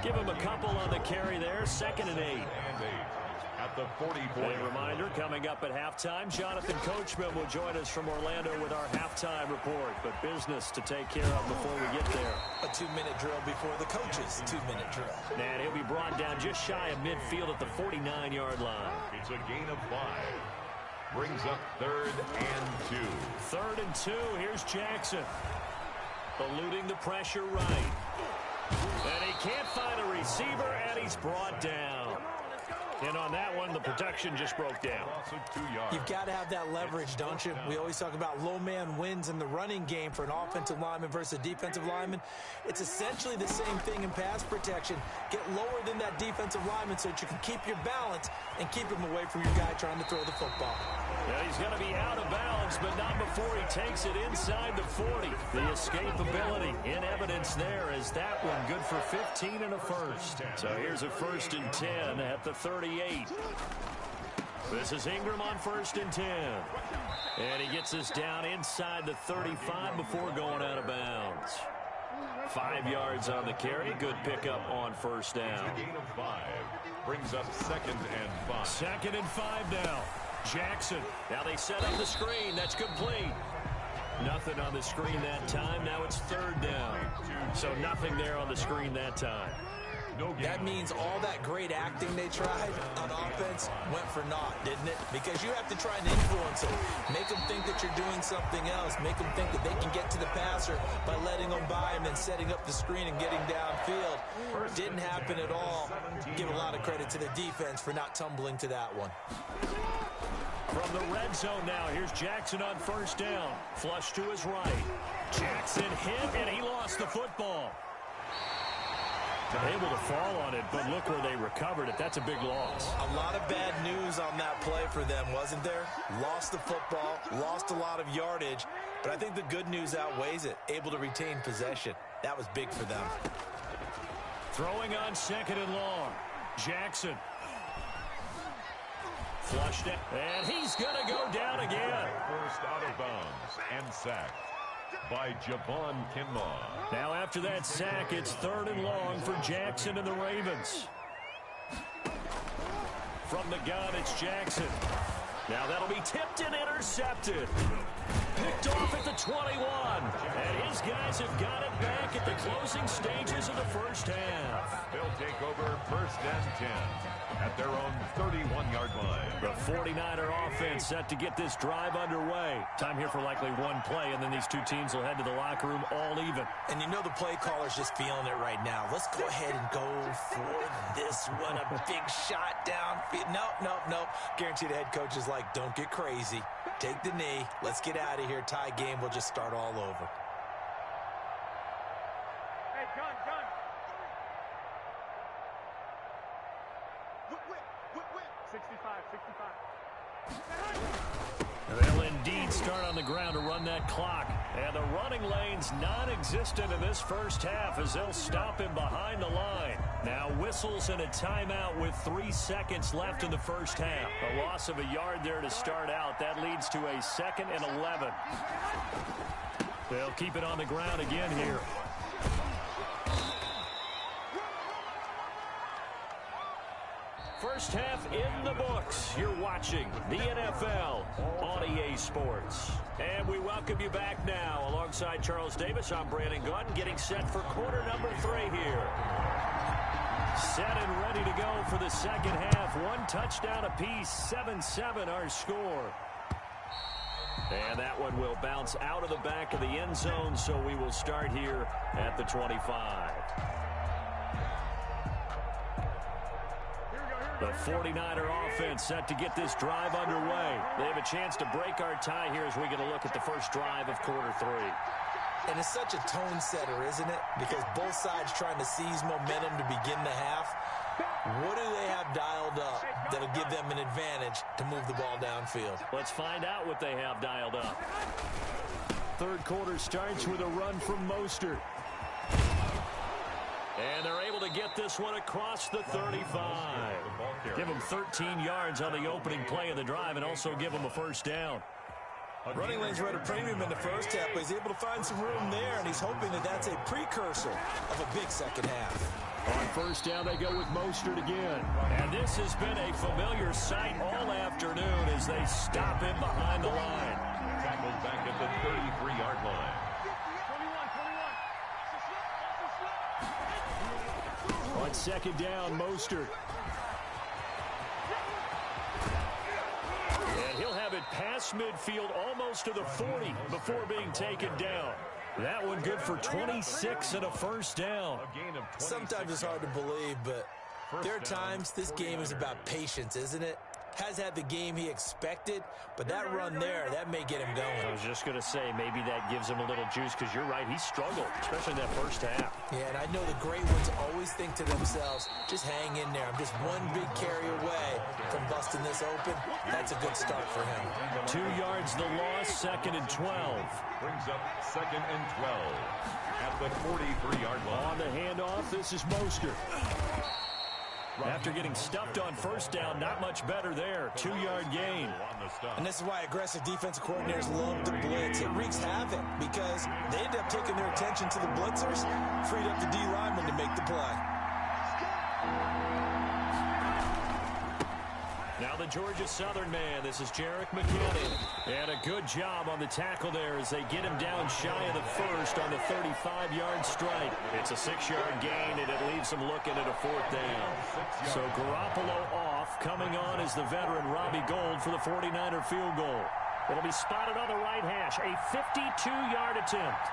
Give him a couple on the carry there. 2nd and 8. At the 44. A reminder, coming up at halftime, Jonathan Coachman will join us from Orlando with our halftime report. But business to take care of before we get there. A 2-minute drill before the coach's 2-minute drill. And he'll be brought down just shy of midfield at the 49-yard line. It's a gain of 5. Brings up 3rd and 2. 3rd and 2. Here's Jackson. Eluding the pressure right. And he can't find a receiver, and he's brought down. And on that one, the protection just broke down. Also 2 yards. You've got to have that leverage, don't you? We always talk about low man wins in the running game for an offensive lineman versus a defensive lineman. It's essentially the same thing in pass protection. Get lower than that defensive lineman so that you can keep your balance and keep him away from your guy trying to throw the football. Yeah, he's going to be out of balance, but not before he takes it inside the 40. The escapability in evidence there is that one good for 15 and a 1st. So here's a 1st and 10 at the 38. This is Ingram on 1st and 10. And he gets us down inside the 35 before going out of bounds. 5 yards on the carry. Good pickup on 1st down. Gain of 5. Brings up 2nd and 5. 2nd and 5 now. Jackson. Now they set up the screen. That's complete. Nothing on the screen that time. Now it's third down. So nothing there on the screen that time. That means all that great acting they tried on offense went for naught, didn't it? Because you have to try and influence them. Make them think that you're doing something else. Make them think that they can get to the passer by letting them by and then setting up the screen and getting downfield. Didn't happen at all. Give a lot of credit to the defense for not tumbling to that one. From the red zone now, here's Jackson on first down. Flush to his right. Jackson hit, and he lost the football. Able to fall on it, but look where they recovered it. That's a big loss. A lot of bad news on that play for them, wasn't there? Lost the football, lost a lot of yardage, but I think the good news outweighs it. Able to retain possession. That was big for them. Throwing on second and long. Jackson. Flushed it, and he's going to go down again. First out of bounds and sacked by Javon Kinlaw. Now after that sack, it's third and long for Jackson and the Ravens. From the gun, it's Jackson. Now that'll be tipped and intercepted. Picked off at the 21. And his guys have got it back at the closing stages of the first half. They'll take over first and 10 at their own 31-yard line. The 49er offense set to get this drive underway. Time here for likely one play, and then these two teams will head to the locker room all even. And you know the play caller's just feeling it right now. Let's go ahead and go for this one. A big shot downfield. Nope. Guarantee the head coach is like, don't get crazy. Take the knee. Let's get out of here. Tie game. We'll just start all over. Hey, gun. Whip. 65. They'll indeed start on the ground to run that clock. And the running lane's non-existent in this first half as they'll stop him behind the line. Now whistles and a timeout with 3 seconds left in the first half. A loss of a yard there to start out. That leads to a 2nd and 11. They'll keep it on the ground again here. First half in the books. You're watching the NFL on EA Sports. And we welcome you back now. Alongside Charles Davis, I'm Brandon Gunn, getting set for quarter number 3 here. Set and ready to go for the second half. 1 touchdown apiece, 7-7 our score. And that one will bounce out of the back of the end zone, so we will start here at the 25. The 49er offense set to get this drive underway. They have a chance to break our tie here as we get a look at the first drive of quarter 3. And it's such a tone setter, isn't it? Because both sides trying to seize momentum to begin the half. What do they have dialed up that'll give them an advantage to move the ball downfield? Let's find out what they have dialed up. Third quarter starts with a run from Mostert. And they're able to get this one across the 35. Give them 13 yards on the opening play of the drive and also give them a first down. Running lanes were at a premium in the first half, but he's able to find some room there, and he's hoping that that's a precursor of a big second half. On first down, they go with Mostert again. And this has been a familiar sight all afternoon as they stop him behind the line. Tackled back at the 33-yard line. 21. On second down, Mostert. And he'll have it past midfield almost to the 40 before being taken down. That one good for 26 and a first down. Sometimes it's hard to believe, but there are times this game is about patience, isn't it? Has had the game he expected, but that run there, that may get him going. I was just going to say, maybe that gives him a little juice, because you're right, he struggled, especially in that first half. Yeah, and I know the great ones always think to themselves, just hang in there. I'm just one big carry away from busting this open. That's a good start for him. 2 yards the loss, 2nd and 12. Brings up 2nd and 12 at the 43-yard line. On the handoff, this is Mostert. After getting stuffed on first down, not much better there. 2-yard gain. And this is why aggressive defensive coordinators love to blitz. It wreaks havoc because they end up taking their attention to the blitzers, freed up the D lineman to make the play. Now the Georgia Southern man, this is Jarek McKinney. And a good job on the tackle there as they get him down shy of the first on the 35-yard strike. It's a 6-yard gain, and it leaves him looking at a 4th down. So Garoppolo off. Coming on is the veteran Robbie Gould for the 49er field goal. It'll be spotted on the right hash, a 52-yard attempt.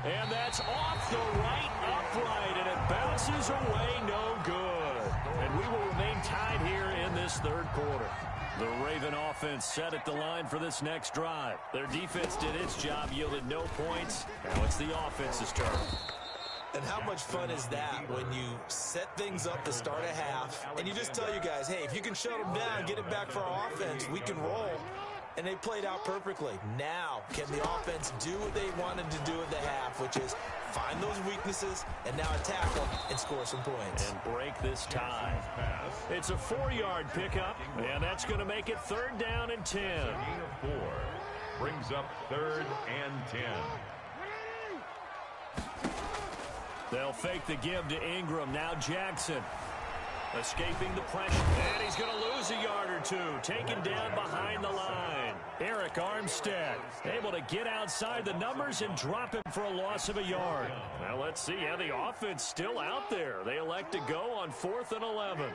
And that's off the right upright, and it bounces away no good. And we will remain tied here in this 3rd quarter. The Raven offense set at the line for this next drive. Their defense did its job, yielded no points. Now it's the offense's turn. And how much fun is that when you set things up to start a half, and you just tell your guys, hey, if you can shut them down, get it back for our offense, we can roll. And they played out perfectly. Now, can the offense do what they wanted to do at the half, which is find those weaknesses and now attack them and score some points. And break this tie. It's a 4-yard pickup, and that's going to make it 3rd down and 10. Gain of 4 brings up 3rd and 10. They'll fake the give to Ingram. Now Jackson. Escaping the pressure, and he's going to lose a yard or two. Taken down behind the line. Eric Armstead able to get outside the numbers and drop him for a loss of a yard. Well, let's see how the offense still out there. They elect to go on 4th and 11.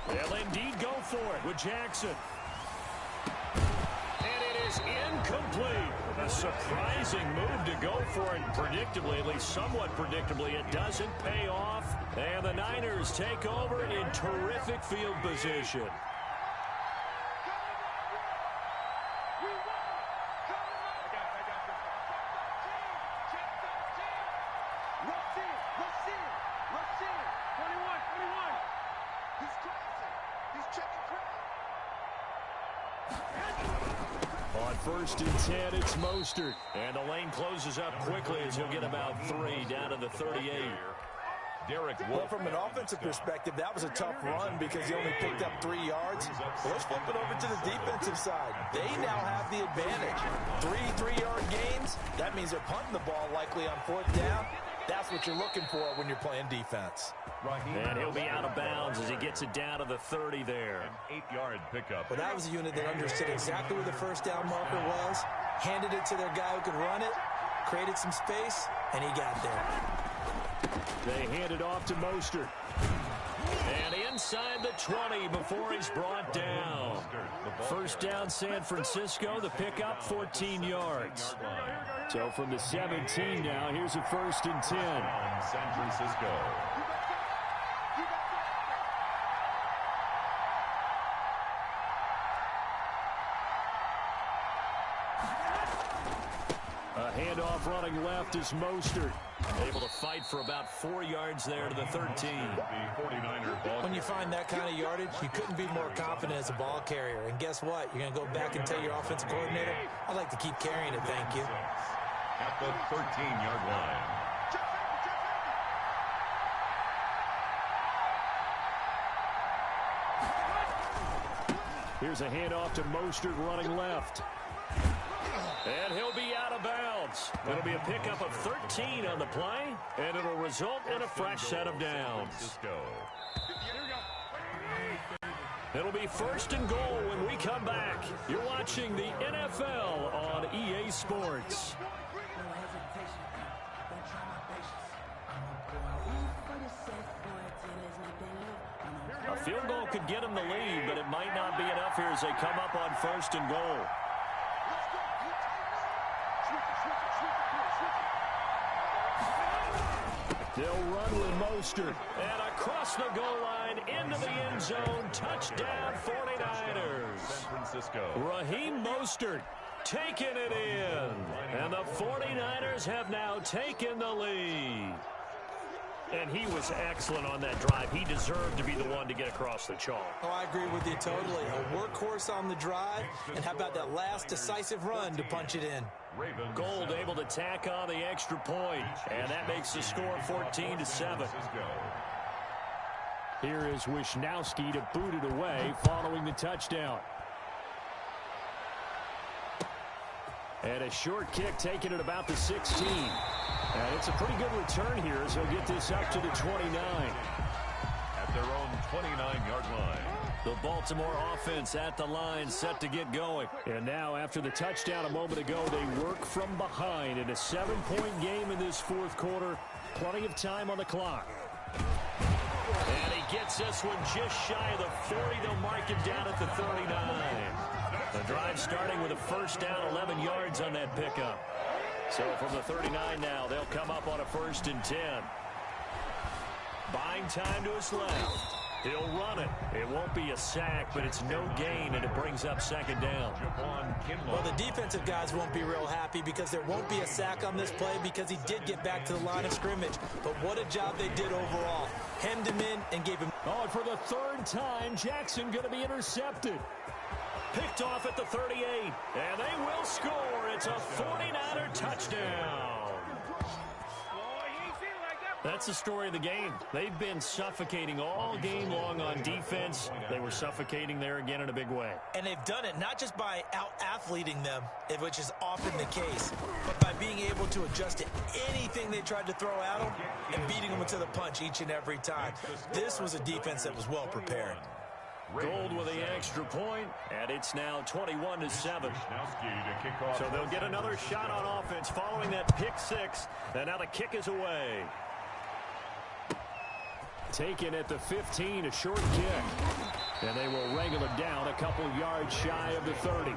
They'll indeed go for it with Jackson. And it is incomplete. A surprising move to go for it. Predictably, at least somewhat predictably, it doesn't pay off. And the Niners take over in terrific field position. On 1st and 10, it's Mostert. And the lane closes up quickly as he'll get about 3 down to the 38. Well, from an offensive perspective, that was a tough run because he only picked up 3 yards. Well, let's flip it over to the defensive side. They now have the advantage. 3-3-yard gains, that means they're punting the ball likely on 4th down. That's what you're looking for when you're playing defense. And he'll be out of bounds as he gets it down to the 30 there. An 8-yard pickup. Well, that was a unit that understood exactly where the 1st down marker was, handed it to their guy who could run it, created some space, and he got there. They hand it off to Mostert. And inside the 20 before he's brought down. 1st down San Francisco, the pickup 14 yards. So from the 17 now, here's a 1st and 10. San Francisco. A handoff running left is Mostert. Able to fight for about 4 yards there to the 13. The 49er ball. When you find that kind of yardage, you couldn't be more confident as a ball carrier. And guess what? You're going to go back and tell your offensive coordinator, I'd like to keep carrying it, thank you. At the 13-yard line. Here's a handoff to Mostert running left. And he'll be out of bounds. It'll be a pickup of 13 on the play, and it'll result in a fresh set of downs. It'll be 1st and goal when we come back. You're watching the NFL on EA Sports. A field goal could get them the lead, but it might not be enough here as they come up on 1st and goal. They'll run with Mostert. And across the goal line into the end zone. Touchdown 49ers. San Francisco. Raheem Mostert taking it in. And the 49ers have now taken the lead. And he was excellent on that drive. He deserved to be the one to get across the chalk. Oh, I agree with you totally. A workhorse on the drive. And how about that last decisive run to punch it in? Gould able to tack on the extra point. And that makes the score 14-7. Here is Wisnowski to boot it away following the touchdown. And a short kick taken at about the 16. And it's a pretty good return here as he'll get this up to the 29. At their own 29-yard line. The Baltimore offense at the line, set to get going. And now, after the touchdown a moment ago, they work from behind in a 7-point game in this fourth quarter. Plenty of time on the clock. And he gets this one just shy of the 40. They'll mark him down at the 39. The drive starting with a first down, 11 yards on that pickup. So from the 39 now, they'll come up on a 1st and 10. Buying time to his left. He'll run it. It won't be a sack, but it's no gain, and it brings up 2nd down. Well, the defensive guys won't be real happy because there won't be a sack on this play because he did get back to the line of scrimmage. But what a job they did overall. Hemmed him in and gave him... Oh, and for the 3rd time, Jackson going to be intercepted. Picked off at the 38, and they will score. It's a 49er touchdown. That's the story of the game. They've been suffocating all game long on defense. They were suffocating there again in a big way. And they've done it not just by out-athleting them, which is often the case, but by being able to adjust to anything they tried to throw at them and beating them into the punch each and every time. This was a defense that was well prepared. Gold with the extra point, and it's now 21-7. So they'll get another shot on offense following that pick 6, and now the kick is away. Taken at the 15, a short kick. And they will wrangle it down a couple yards shy of the 30.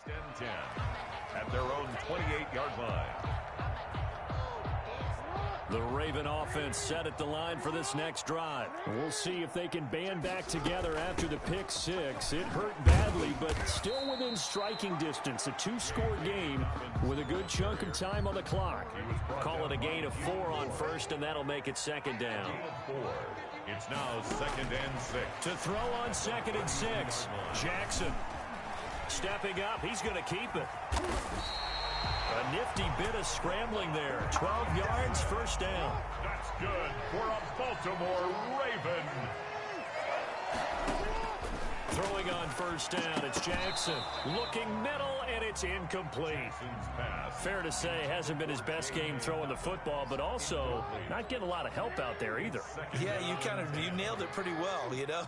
First and 10 at their own 28-yard line. The Raven offense set at the line for this next drive. We'll see if they can band back together after the pick 6. It hurt badly, but still within striking distance. A 2-score game with a good chunk of time on the clock. Call it a gain of 4 on first, and that'll make it 2nd down. It's now 2nd and 6. To throw on 2nd and 6, Jackson stepping up. He's going to keep it. A nifty bit of scrambling there. 12 yards, first down. That's good for a Baltimore Raven. Throwing on first down, it's Jackson. Looking middle, and it's incomplete. Fair to say, hasn't been his best game throwing the football, but also not getting a lot of help out there either. Yeah, you nailed it pretty well, you know.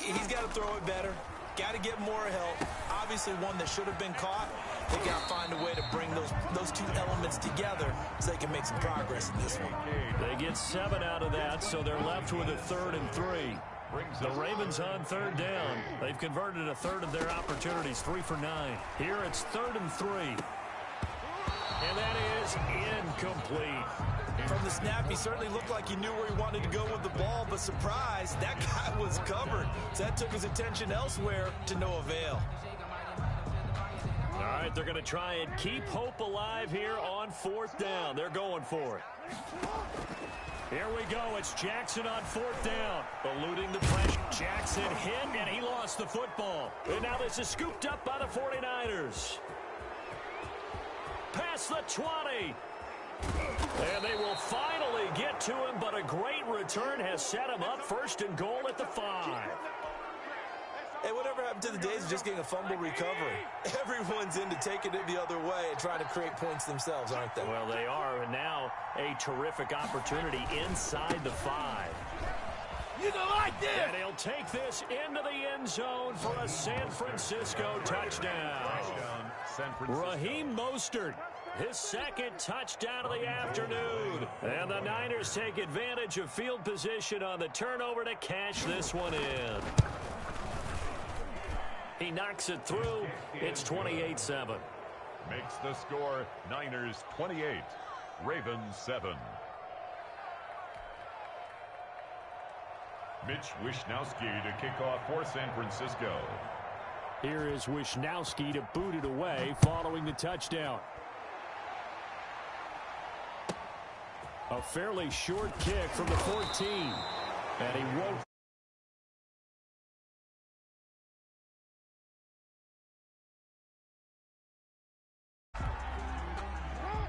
He's got to throw it better. Got to get more help. Obviously one that should have been caught. They got to find a way to bring those two elements together so they can make some progress in this one. They get 7 out of that, so they're left with a 3rd and 3. The Ravens on 3rd down. They've converted a third of their opportunities, 3 for 9. Here it's 3rd and 3. And that is incomplete. From the snap, he certainly looked like he knew where he wanted to go with the ball, but surprise, that guy was covered. So that took his attention elsewhere to no avail. All right, they're going to try and keep hope alive here on 4th down. They're going for it. Here we go. It's Jackson on 4th down. Eluding the pressure. Jackson hit, and he lost the football. And now this is scooped up by the 49ers. Past the 20. And they will finally get to him, but a great return has set him up 1st and goal at the 5. Hey, whatever happened to the days of just getting a fumble recovery? Everyone's into taking it the other way and trying to create points themselves, aren't they? Well, they are, and now a terrific opportunity inside the 5. You don't like this! And he'll take this into the end zone for a San Francisco touchdown. Raheem Mostert, his 2nd touchdown of the afternoon. And the Niners take advantage of field position on the turnover to cash this one in. He knocks it through. It's 28-7. Makes the score Niners 28, Ravens 7. Mitch Wishnowsky to kick off for San Francisco. Here is Wishnowsky to boot it away following the touchdown. A fairly short kick from the 14. And he won't.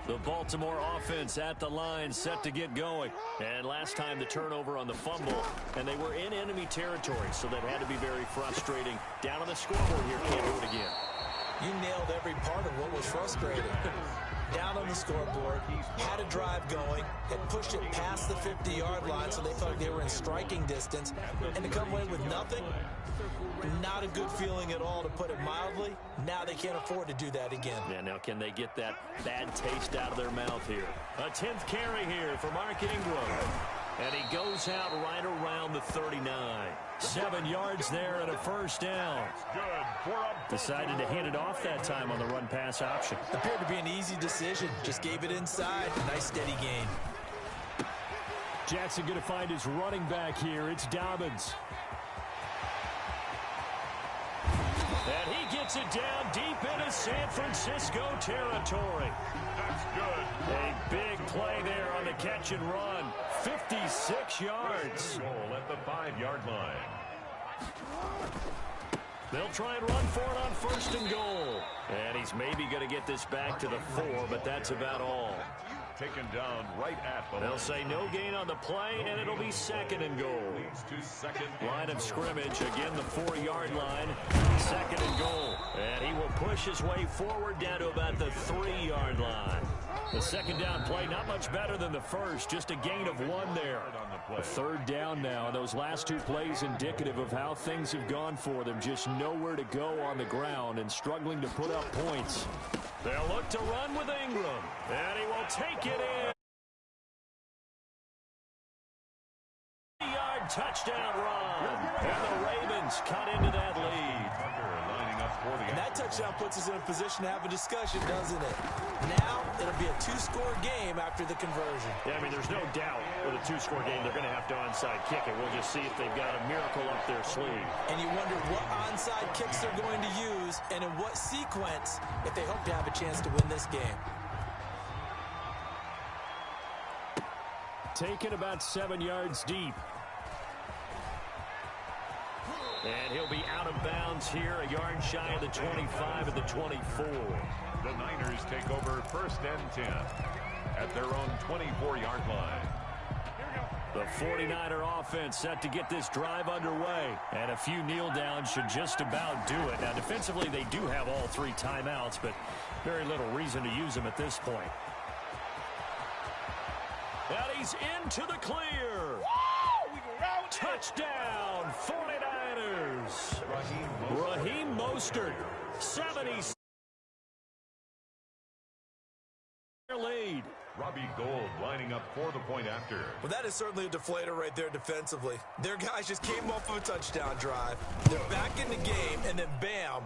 The Baltimore offense at the line, set to get going. And last time the turnover on the fumble, and they were in enemy territory, so that had to be very frustrating. Down on the scoreboard here, can't do it again. You nailed every part of what was frustrating. Down on the scoreboard, had a drive going, had pushed it past the 50-yard line, so they felt like they were in striking distance, and to come away with nothing, not a good feeling at all, to put it mildly. Now they can't afford to do that again. Yeah, now can they get that bad taste out of their mouth here? A 10th carry here for Mark Ingram. And he goes out right around the 39. 7 yards there and a first down. Decided to hand it off that time on the run-pass option. Appeared to be an easy decision. Just gave it inside. Nice steady gain. Jackson going to find his running back here. It's Dobbins. And he gets it down deep into San Francisco territory. That's good. A big play there on the catch and run. 56 yards. Goal at the 5-yard line. They'll try and run for it on first and goal. And he's maybe going to get this back to the 4, but that's about all. Taken down right at the line. They'll say no gain on the play, and it'll be second and goal. Leads to second. Line of scrimmage, again the 4-yard line. Second and goal. And he will push his way forward down to about the 3-yard line. The second down play, not much better than the first, just a gain of 1 there. A third down now. Those last 2 plays indicative of how things have gone for them. Just nowhere to go on the ground and struggling to put up points. They'll look to run with Ingram, and he will take it in. 3-yard touchdown run, and the Ravens cut into that lead. And that touchdown puts us in a position to have a discussion, doesn't it? Now, it'll be a 2-score game after the conversion. Yeah, I mean, there's no doubt with a 2-score game, they're going to have to onside kick it. We'll just see if they've got a miracle up their sleeve. And you wonder what onside kicks they're going to use and in what sequence if they hope to have a chance to win this game. Taken about 7 yards deep. And he'll be out of bounds here, a yard shy of the 25 at the 24. The Niners take over first and 10 at their own 24-yard line. The 49er offense set to get this drive underway. And a few kneel downs should just about do it. Now, defensively, they do have all 3 timeouts, but very little reason to use them at this point. And he's into the clear. Touchdown, 49ers. Raheem Mostert, 70 lead. Robbie Gould lining up for the point after. Well, that is certainly a deflator right there defensively. Their guys just came off of a touchdown drive. They're back in the game, and then bam,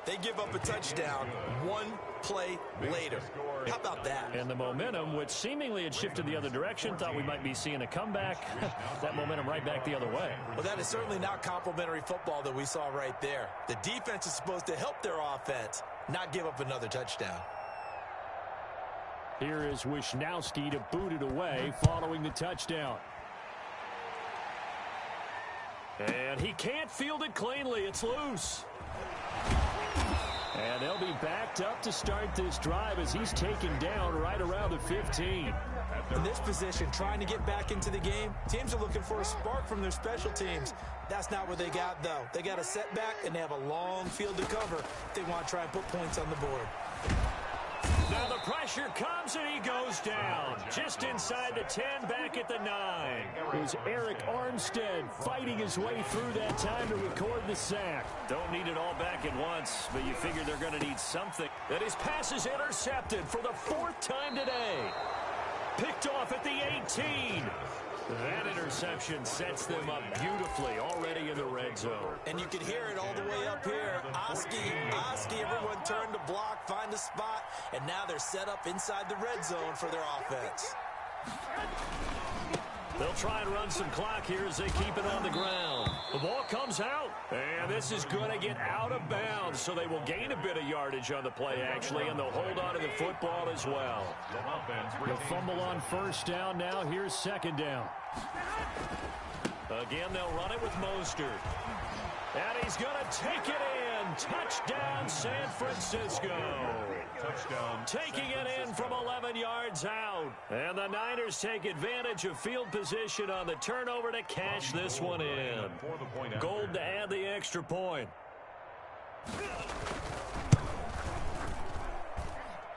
they give up a touchdown 1 play later. How about that? And the momentum, which seemingly had shifted the other direction, thought we might be seeing a comeback. That momentum right back the other way. Well, that is certainly not complimentary football that we saw right there. The defense is supposed to help their offense, not give up another touchdown. Here is Wishnowsky to boot it away following the touchdown. And he can't field it cleanly. It's loose. And they'll be backed up to start this drive as he's taken down right around the 15. In this position, trying to get back into the game, teams are looking for a spark from their special teams. That's not what they got, though. They got a setback, and they have a long field to cover if they want to try and put points on the board. Now the pressure comes, and he goes down. Just inside the 10, back at the 9. There's Eric Armstead fighting his way through that time to record the sack. Don't need it all back at once, but you figure they're going to need something. That his pass is intercepted for the 4th time today. Picked off at the 18. That interception sets them up beautifully already in the red zone. And you can hear it all the way up here. Oski, everyone turned to block, find a spot, and now they're set up inside the red zone for their offense. They'll try and run some clock here as they keep it on the ground. The ball comes out, and this is going to get out of bounds, so they will gain a bit of yardage on the play, actually, and they'll hold on to the football as well. The fumble on first down. Now here's second down. Again, they'll run it with Mostert. And he's going to take it in. Touchdown, San Francisco. Touchdown. Taking it in from 11 yards out. And the Niners take advantage of field position on the turnover to cash this one in. Gold to add the extra point.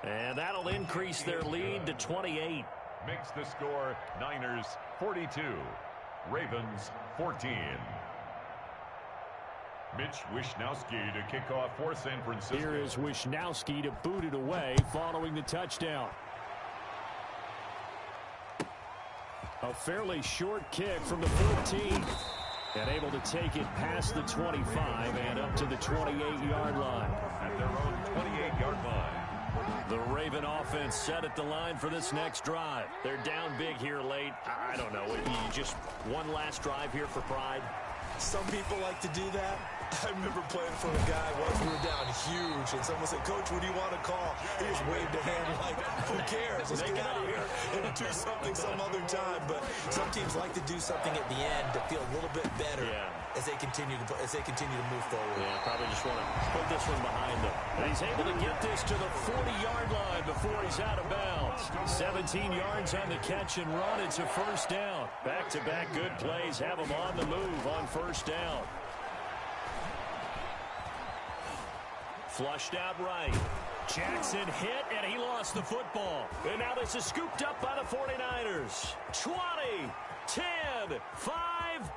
And that'll increase their lead to 28. Makes the score Niners 42, Ravens 14. Mitch Wishnowsky to kick off for San Francisco. Here is Wishnowsky to boot it away following the touchdown. A fairly short kick from the 14. And able to take it past the 25 and up to the 28-yard line. At their own 28-yard line. The Raven offense set at the line for this next drive. They're down big here late. I don't know. Just one last drive here for pride. Some people like to do that. I remember playing for a guy once we were down huge, and someone said, "Coach, what do you want to call?" He just waved a hand like, "Who cares? Let's get out of here and do something some other time." But some teams like to do something at the end to feel a little bit better as they continue to move forward. Yeah, probably just want to put this one behind them. And he's able to get this to the 40-yard line before he's out of bounds. 17 yards on the catch and run. It's a first down. Back-to-back good plays have him on the move on first down. Flushed out right. Jackson hit, and he lost the football. And now this is scooped up by the 49ers. 20, 10, 5.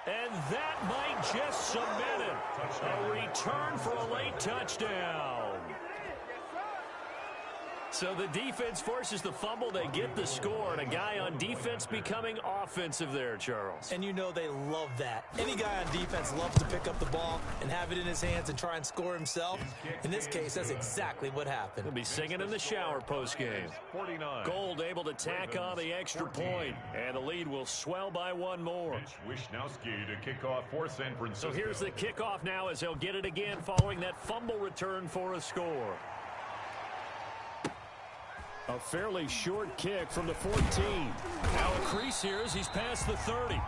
And that might just cement it. A return for a late touchdown. So the defense forces the fumble. They get the score, and a guy on defense becoming offensive there, Charles. And you know they love that. Any guy on defense loves to pick up the ball and have it in his hands and try and score himself. In this case, that's exactly what happened. He'll be singing in the shower postgame. 49. Gold able to tack on the extra point, and the lead will swell by one more. Mitch Wishnowsky to kick off for San Francisco. So here's the kickoff now as they'll get it again following that fumble return for a score. A fairly short kick from the 14. Now a crease here as he's past the 30.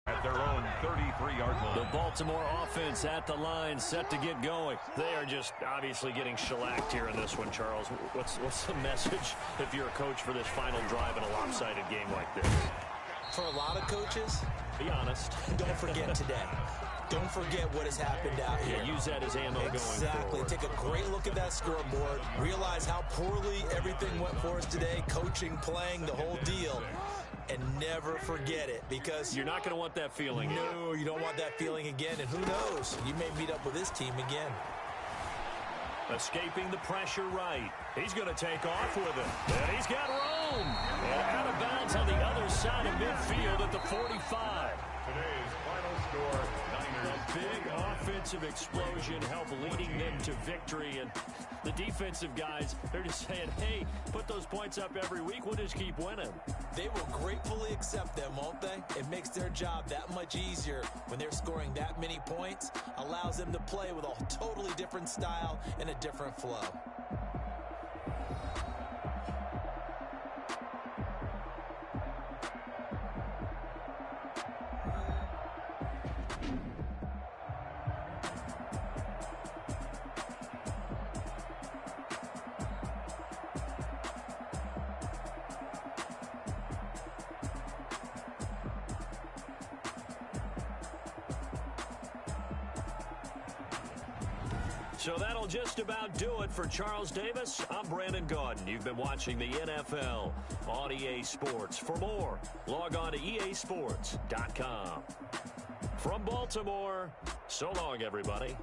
At their own 33-yard line. The Baltimore offense at the line, set to get going. They are just obviously getting shellacked here in this one, Charles. What's the message if you're a coach for this final drive in a lopsided game like this? For a lot of coaches, be honest. Don't forget today. Don't forget what has happened out here. Yeah, use that as ammo going forward. Exactly. Take a great look at that scoreboard. Realize how poorly everything went for us today. Coaching, playing, the whole deal. And never forget it, because you're not going to want that feeling. No, you don't want that feeling again. And who knows? You may meet up with this team again. Escaping the pressure right. He's going to take off with it. And he's got room. And out of bounds on the other side of midfield at the 45. Today's final score, Niners. A big offensive explosion helped leading them to victory. And the defensive guys, they're just saying, hey, put those points up every week. We'll just keep winning. They will gratefully accept them, won't they? It makes their job that much easier when they're scoring that many points. Allows them to play with a totally different style and a different flow. So that'll just about do it for Charles Davis. I'm Brandon Gaudin. You've been watching the NFL on EA Sports. For more, log on to easports.com. From Baltimore, so long, everybody.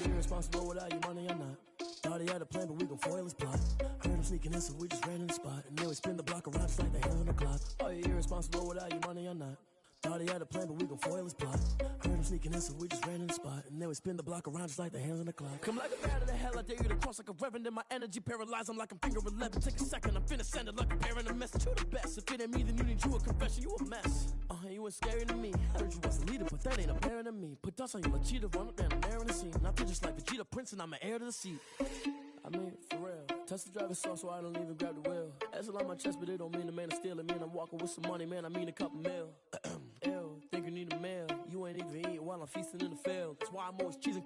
you irresponsible without your money or not? Thought he had a plan, but we gon' foil his plot. Heard him sneaking in, so we just ran in the spot. And then we spin the block around just like the hand on the clock. Are you irresponsible without your money or not? Thought he had a plan, but we gon' foil his plot. Heard him sneaking in, so we just ran in the spot. And then we spin the block around just like the hands on the clock. Come like a bat of the hell, I dare you to cross like a reverend. And my energy paralyzed, I'm like I'm finger 11. Take a second, I'm finna send it like a parent a message. You the best, if it ain't me, then you need you a confession. You a mess, you ain't scary to me. I heard you was a leader, but that ain't apparent to me. Put dust on you like cheetah, run up down the air in the scene. I feel just like Vegeta Prince and I'm an heir to the seat. I mean, for real. Touch the driver's soft so I don't even grab the wheel. That's on my chest, but it don't mean the man is stealing. Man, I'm walking with some money, man, I mean a couple mil. Ew, think you need a meal. You ain't even eating while I'm feasting in the field. That's why I'm always cheesing.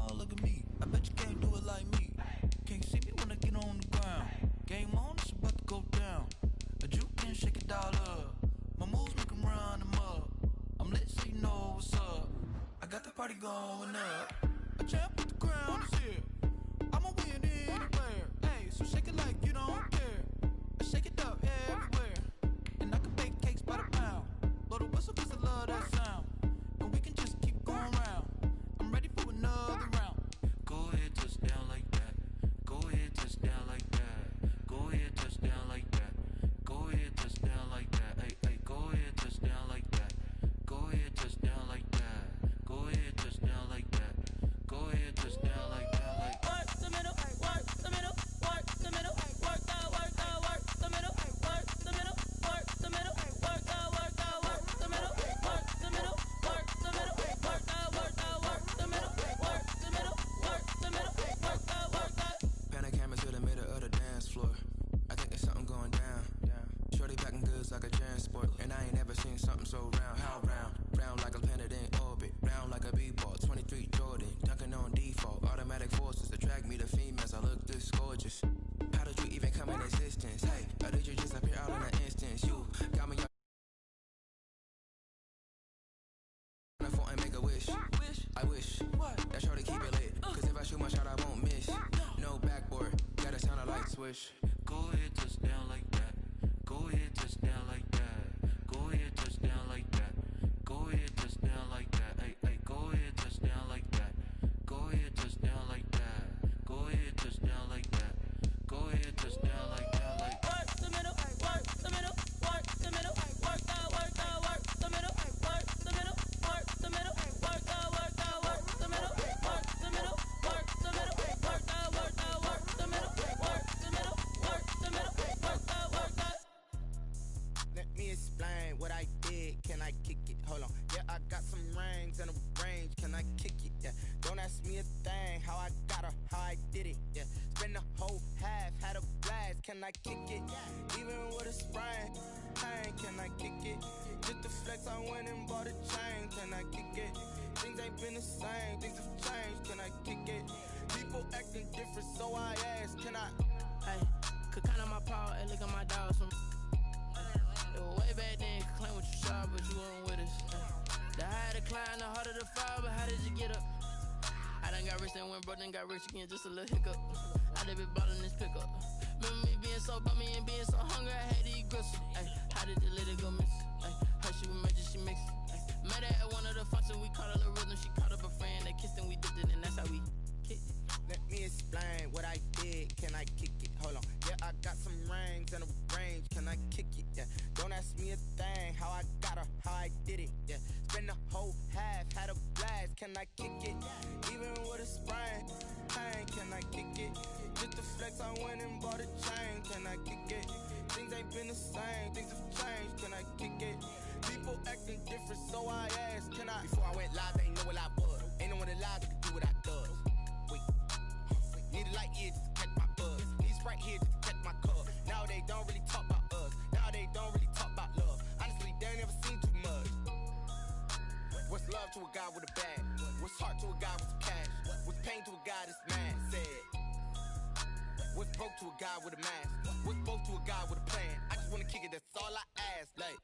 Oh, look at me. I bet you can't do it like me. Can't see me when I get on the ground. Game on, it's about to go down. A juke and shake it all up. My moves make them run them up. I'm lit so you know what's up. I got the party going up. A champ with the crown is here. I'ma win anywhere. Hey, so shake it like you don't care. I shake it up everywhere. And I can bake cakes by the pound. Blow the whistle cause I love that sound. And we can just keep going round. I'm ready for another round. Go ahead, touchdown like that. Go ahead, touchdown like that. Go ahead, touchdown like that. Go ahead, touchdown like that. Hey, hey, go ahead, touchdown like that. Go ahead, touchdown like that. Go ahead, touchdown like that. Go ahead, touchdown like that. Like work the middle, work the middle, work the middle, work the middle, work the middle, work the middle, work the middle, work the middle, work the middle, work the middle, work the middle, work the middle, work the Panic camera to the middle of the dance floor. I think there's something going down. Shorty packing goods like a transport. And I ain't never seen something so round. How round? Round like a planet in orbit. Round like a b-ball. 23 Jordan. Dunking on default. Automatic forces attract me to females. I look this gorgeous. How did you even come in existence? Hey, or did you just appear out in an instance? You got me on the phone and make a wish. I wish that shorty keep it lit. Cause if I shoot my shot, I won't miss. No backboard, gotta sound a light swish. Go ahead, touchdown like that. Go ahead, touchdown like that. Go ahead, touchdown like that. Go ahead, touchdown like that. Hey, hey, go ahead, touchdown like that. Go ahead, touchdown like that. Go ahead, touchdown like that. Go ahead, touchdown like that. Like work the middle, work the middle, work the middle, work the middle, work the middle, work the middle, work the middle, work the middle, work the middle, work the middle, work the middle, work the middle, work the middle. Let me explain what I did. Can I kick it? Hold on. Yeah, I got some rings and a range. Can I kick it? Yeah. Don't ask me a thing. How I got her, how I did it. Yeah. Spend the whole half, had a blast. Can I kick it? Even with a sprain, pain. Can I kick it? Just to flex, I went and bought a chain. Can I kick it? Things ain't been the same. Things have changed. Can I kick it? People acting different, so I ask. Can I? Hey, could count on my power and look at my dogs from. It was way back then, could claim what you saw, but you weren't with us. The higher the climb, the harder the fall, but how did you get up? I done got rich, then went broke, then got rich again, just a little hiccup. I done been ballin' this pickup. Remember me being so bummy and being so hungry, I had to eat gristle. Ay, how did the lady go miss? Ay, her she was major, she mixed. Met her at one of the functions, we caught her the rhythm, she caught up a friend, they kissed and we dipped it, and that's how we kicked it. Let me explain what I did. Can I kick it? Hold on. Yeah, I got some rings and a range. Can I kick it? Yeah. Don't ask me a thing. How I got her, how I did it. Yeah. Spend the whole half, had a blast. Can I kick it? Even with a sprain, pain. Can I kick it? Just to flex, I went and bought a chain. Can I kick it? Things ain't been the same. Things have changed. Can I kick it? People acting different, so I asked. Can I? Before I went live, they to a guy with a bag? What's heart to a guy with some cash? What's pain to a guy that's mad? Said. What's broke to a guy with a mask? What's broke to a guy with a plan? I just wanna kick it, that's all I ask. Like,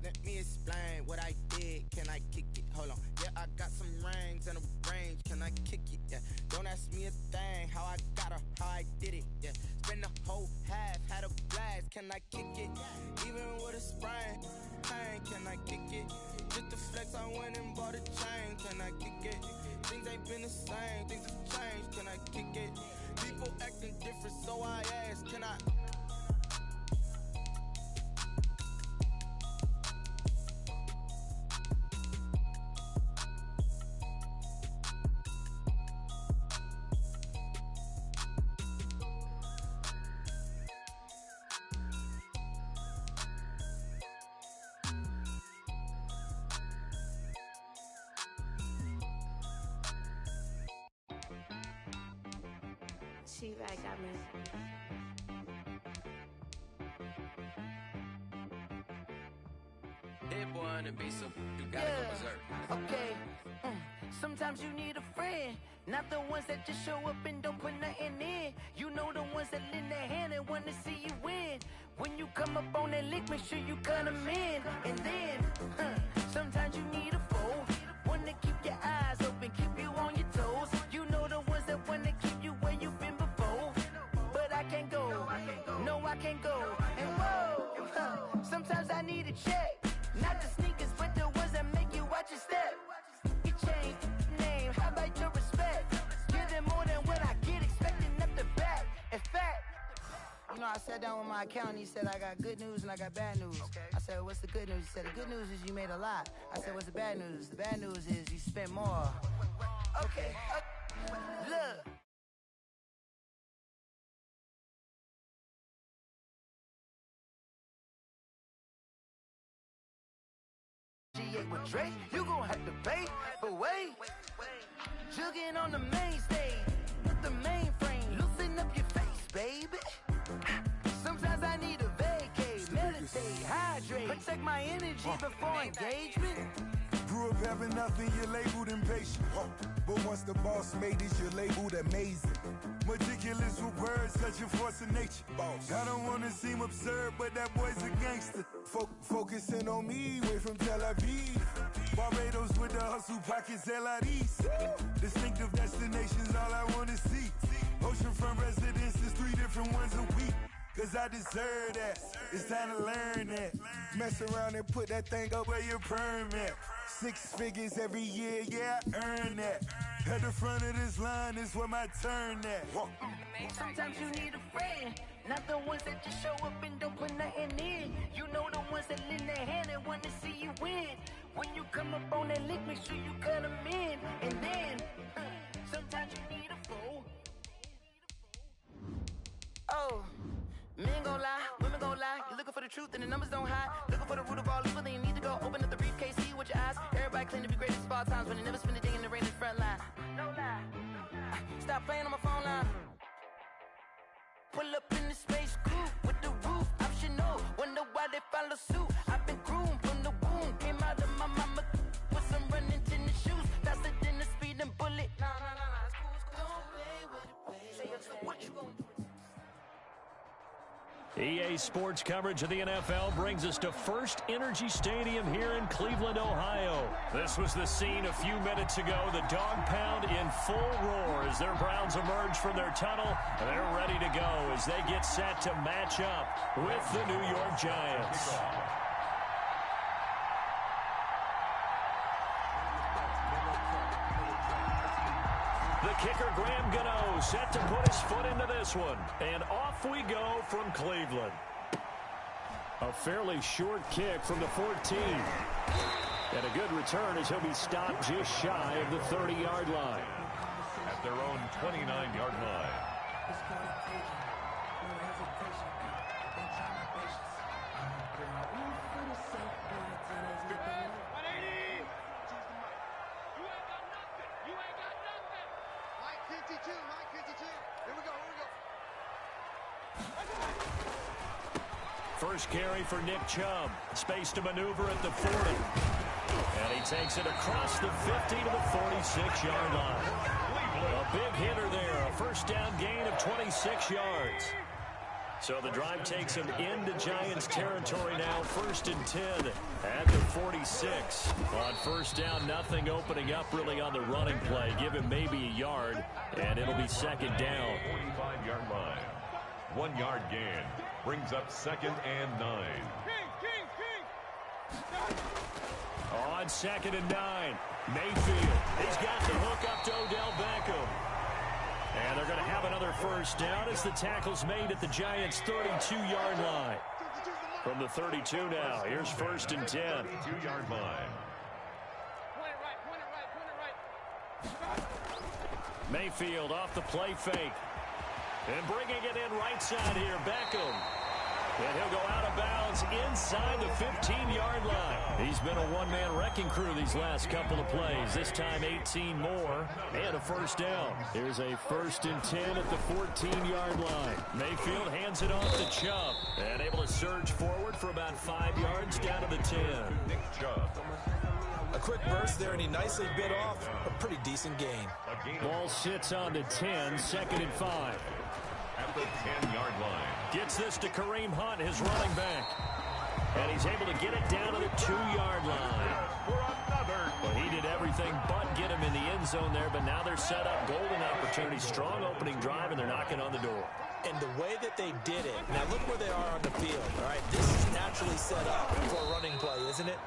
let me explain what I did. Can I kick it? Hold on. Yeah, I got some rings and a range. Can I kick it? Yeah. Don't ask me a thing. How I got her, how I did it. Yeah. Spend the whole half, had a blast. Can I kick it? Even with a sprain. Pain, can I kick it? Just the flex, I went and bought a chain. Can I kick it? Things ain't been the same. Things have changed. Can I kick it? People acting different, so I ask. Can I? She-Rag got me. That boy on the beat, so you gotta go berserk. Okay. Sometimes you need a friend, not the ones that just show up and don't put nothing in. You know the ones that lend their hand and want to see you win. When you come up on that lick, make sure you cut them in. And then, sometimes you need a foe, one to keep your eyes open, keep you on your toes. You know the ones that want to keep you where you've been before. But I can't go, no I can't go. And whoa, sometimes I need a check. Not the sneakers, but the ones that make you watch your step. You change name, how about your respect? Give them more than what I get, expecting up the back. In fact, you know, I sat down with my accountant, he said I got good news and I got bad news. I said, what's the good news? He said, the good news is you made a lot. I said, what's the bad news? The bad news is you spent more. Okay, look. G8 with Drake, you gon' have to pay, but wait, jugging on the main stage, with the mainframe, loosen up your face, baby. Sometimes I need a vacate, meditate, hydrate, protect my energy before engagement. Grew up having nothing, you're labeled impatient. But once the boss made it, you're labeled amazing. Meticulous with words, such a force of nature. I don't wanna seem absurd, but that boy's a gangster. Focusing on me, way from Tel Aviv. Barbados with the hustle pockets, LIDs. Distinctive destinations, all I wanna see. Oceanfront residences, 3 different ones a week. Cause I deserve that, it's time to learn that. Mess around and put that thing up where your permit. 6 figures every year, yeah, I earn that. At the front of this line is where my turn at. Sometimes you need a friend, not the ones that just show up and don't put nothing in. You know the ones that lend their hand and want to see you win. When you come up on that lick, make sure you cut them in. And then, sometimes you need a foe. Oh. Men gon' lie, women gon' lie. You're looking for the truth and the numbers don't hide. Looking for the root of all evil, then you need to go open up the briefcase, see with your eyes. Everybody claim to be greatest of all times, but they never spend a day in the rain in the front line. No lie. Stop playing on my phone line. Pull up in the space coupe with the roof optional. Wonder why they follow suit. I've been groomed from the womb. Came out of my mama with some running tennis shoes. Faster than the speeding bullet. Nah, it's cool, Don't play with it, baby. Say, what you gonna do? EA Sports coverage of the NFL brings us to First Energy Stadium here in Cleveland, Ohio. This was the scene a few minutes ago. The dog pound in full roar as their Browns emerge from their tunnel. They're ready to go as they get set to match up with the New York Giants. The kicker, Graham Gano, set to put his foot into this one. And off we go from Cleveland. A fairly short kick from the 14. And a good return as he'll be stopped just shy of the 30-yard line. At their own 29-yard line. First carry for Nick Chubb. Space to maneuver at the 40. And he takes it across the 50 to the 46-yard line. A big hitter there, a first down gain of 26 yards. So the drive takes him into Giants territory now, 1st and 10 at the 46. On first down, nothing opening up really on the running play. Give him maybe a yard, and it'll be 2nd down. 45-yard line. 1 yard gain. Brings up 2nd and 9. On 2nd and 9, Mayfield. He's got the hook up to Odell Beckham. And they're going to have another first down as the tackle's made at the Giants' 32-yard line. From the 32 now, here's 1st and 10. 2-yard line. Mayfield off the play fake. And bringing it in right side here, Beckham. And he'll go out of bounds inside the 15-yard line. He's been a one-man wrecking crew these last couple of plays. This time 18 more and a first down. Here's a 1st and 10 at the 14-yard line. Mayfield hands it off to Chubb. And able to surge forward for about 5 yards down to the 10. Nick Chubb. A quick burst there, and he nicely bit off a pretty decent gain. Ball sits on the 10, 2nd and 5. At the 10-yard line. Gets this to Kareem Hunt, his running back. And he's able to get it down to the 2-yard line. Well, he did everything but get him in the end zone there, but now they're set up. Golden opportunity, strong opening drive, and they're knocking on the door. And the way that they did it, now look where they are on the field, all right? This is naturally set up for a running play, isn't it?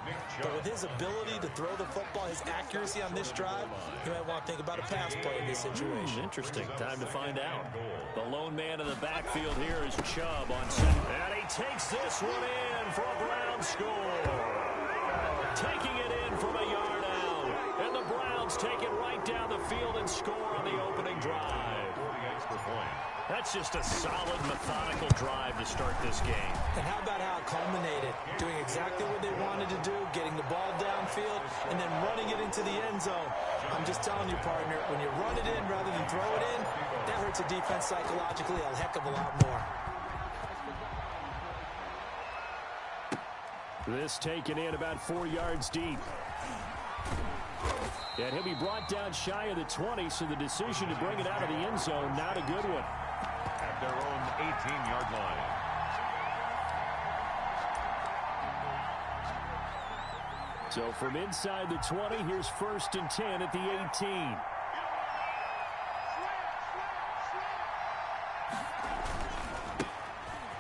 But with his ability to throw the football, his accuracy on this drive, you might want to think about a pass play in this situation. Interesting. Time to find out. The lone man in the backfield here is Chubb on second. And he takes this one in for a Brown score. Taking it in from a yard out. And the Browns take it right down the field and score on the opening drive. Extra point. That's just a solid, methodical drive to start this game. And how about how it culminated? Doing exactly what they wanted to do, getting the ball downfield, and then running it into the end zone. I'm just telling you, partner, when you run it in rather than throw it in, that hurts a defense psychologically a heck of a lot more. This taken in about 4 yards deep. And he'll be brought down shy of the 20, so the decision to bring it out of the end zone, not a good one. At their own 18-yard line. So from inside the 20, here's 1st and 10 at the 18.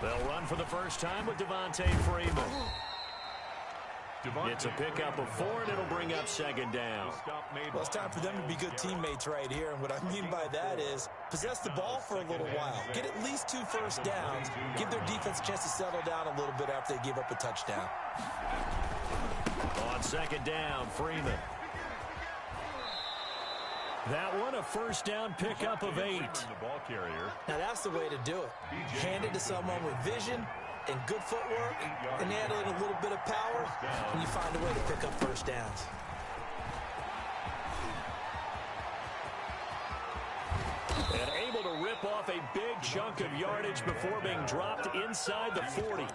They'll run for the first time with Devontae Freeman. It's a pickup of 4, and it'll bring up 2nd down. Well, it's time for them to be good teammates right here, and what I mean by that is possess the ball for a little while. Get at least 2 first downs. Give their defense a chance to settle down a little bit after they give up a touchdown. On 2nd down, Freeman. That one, a first down pickup of 8. Now, that's the way to do it. Hand it to someone with vision and good footwork, and add in a little bit of power, and you find a way to pick up first downs. And able to rip off a big chunk of yardage before being dropped inside the 40.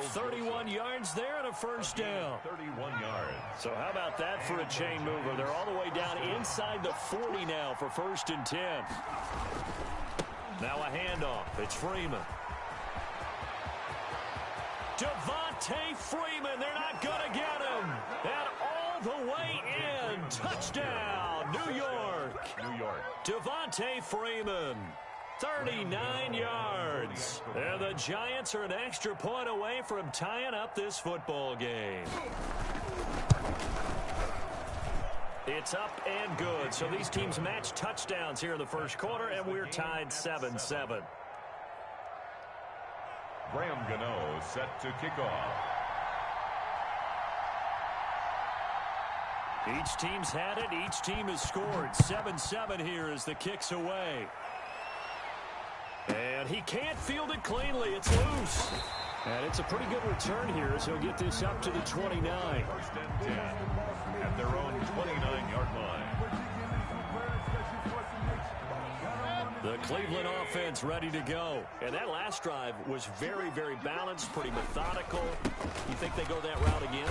31 yards there and a first down. 31 yards. So how about that for a chain mover? They're all the way down inside the 40 now for 1st and 10. Now a handoff. It's Freeman. Devontae Freeman, they're not going to get him. And all the way in. Touchdown, New York. New York. Devontae Freeman, 39 yards. And the Giants are an extra point away from tying up this football game. It's up and good. So these teams match touchdowns here in the first quarter, and we're tied 7-7. Graham Gano set to kick off. Each team's had it. Each team has scored. 7-7 here as the kick's away. And he can't field it cleanly. It's loose. And it's a pretty good return here as he'll get this up to the 29. 1st and 10 at their own 29-yard line. The Cleveland offense ready to go. And that last drive was very, very balanced, pretty methodical. You think they go that route again?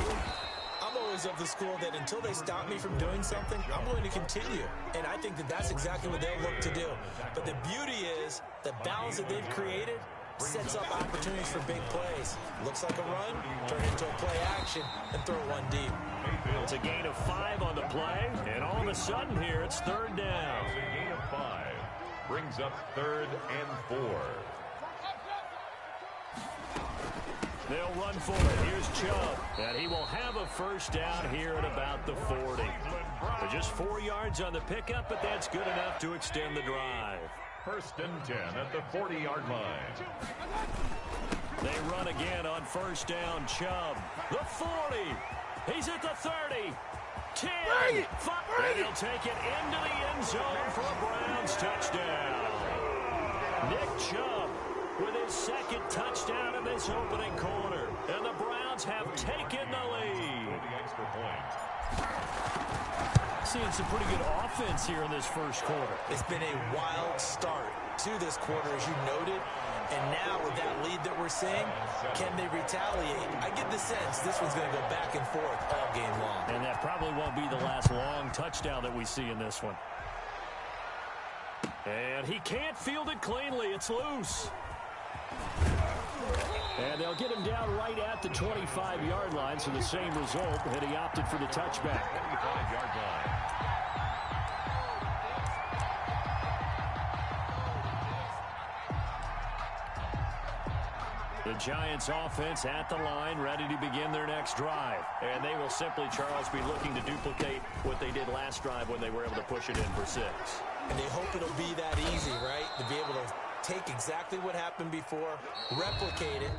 I'm always of the school that until they stop me from doing something, I'm going to continue. And I think that that's exactly what they'll look to do. But the beauty is the balance that they've created sets up opportunities for big plays. Looks like a run, turn it into a play action, and throw one deep. It's a gain of 5 on the play, and all of a sudden here, it's third down. It's a gain of 5. Brings up 3rd and 4. They'll run for it. Here's Chubb, and he will have a first down here at about the 40. They're just 4 yards on the pickup, but that's good enough to extend the drive. 1st and 10 at the 40-yard line. They run again on first down. Chubb, the 40. He's at the 30. 10. 5. And he'll take it into the end zone for a Browns touchdown. Nick Chubb with his 2nd touchdown in this opening quarter. And the Browns have taken the lead. For the extra point. Seeing some pretty good offense here in this first quarter. It's been a wild start to this quarter, as you noted. And now with that lead that we're seeing, can they retaliate? I get the sense this one's going to go back and forth all game long. And that probably won't be the last long touchdown that we see in this one. And he can't field it cleanly. It's loose. And they'll get him down right at the 25-yard line, so the same result, and he opted for the touchback. 25-yard line. The Giants offense at the line, ready to begin their next drive. And they will simply, Charles, be looking to duplicate what they did last drive when they were able to push it in for 6. And they hope it'll be that easy, right? To be able to take exactly what happened before, replicate it,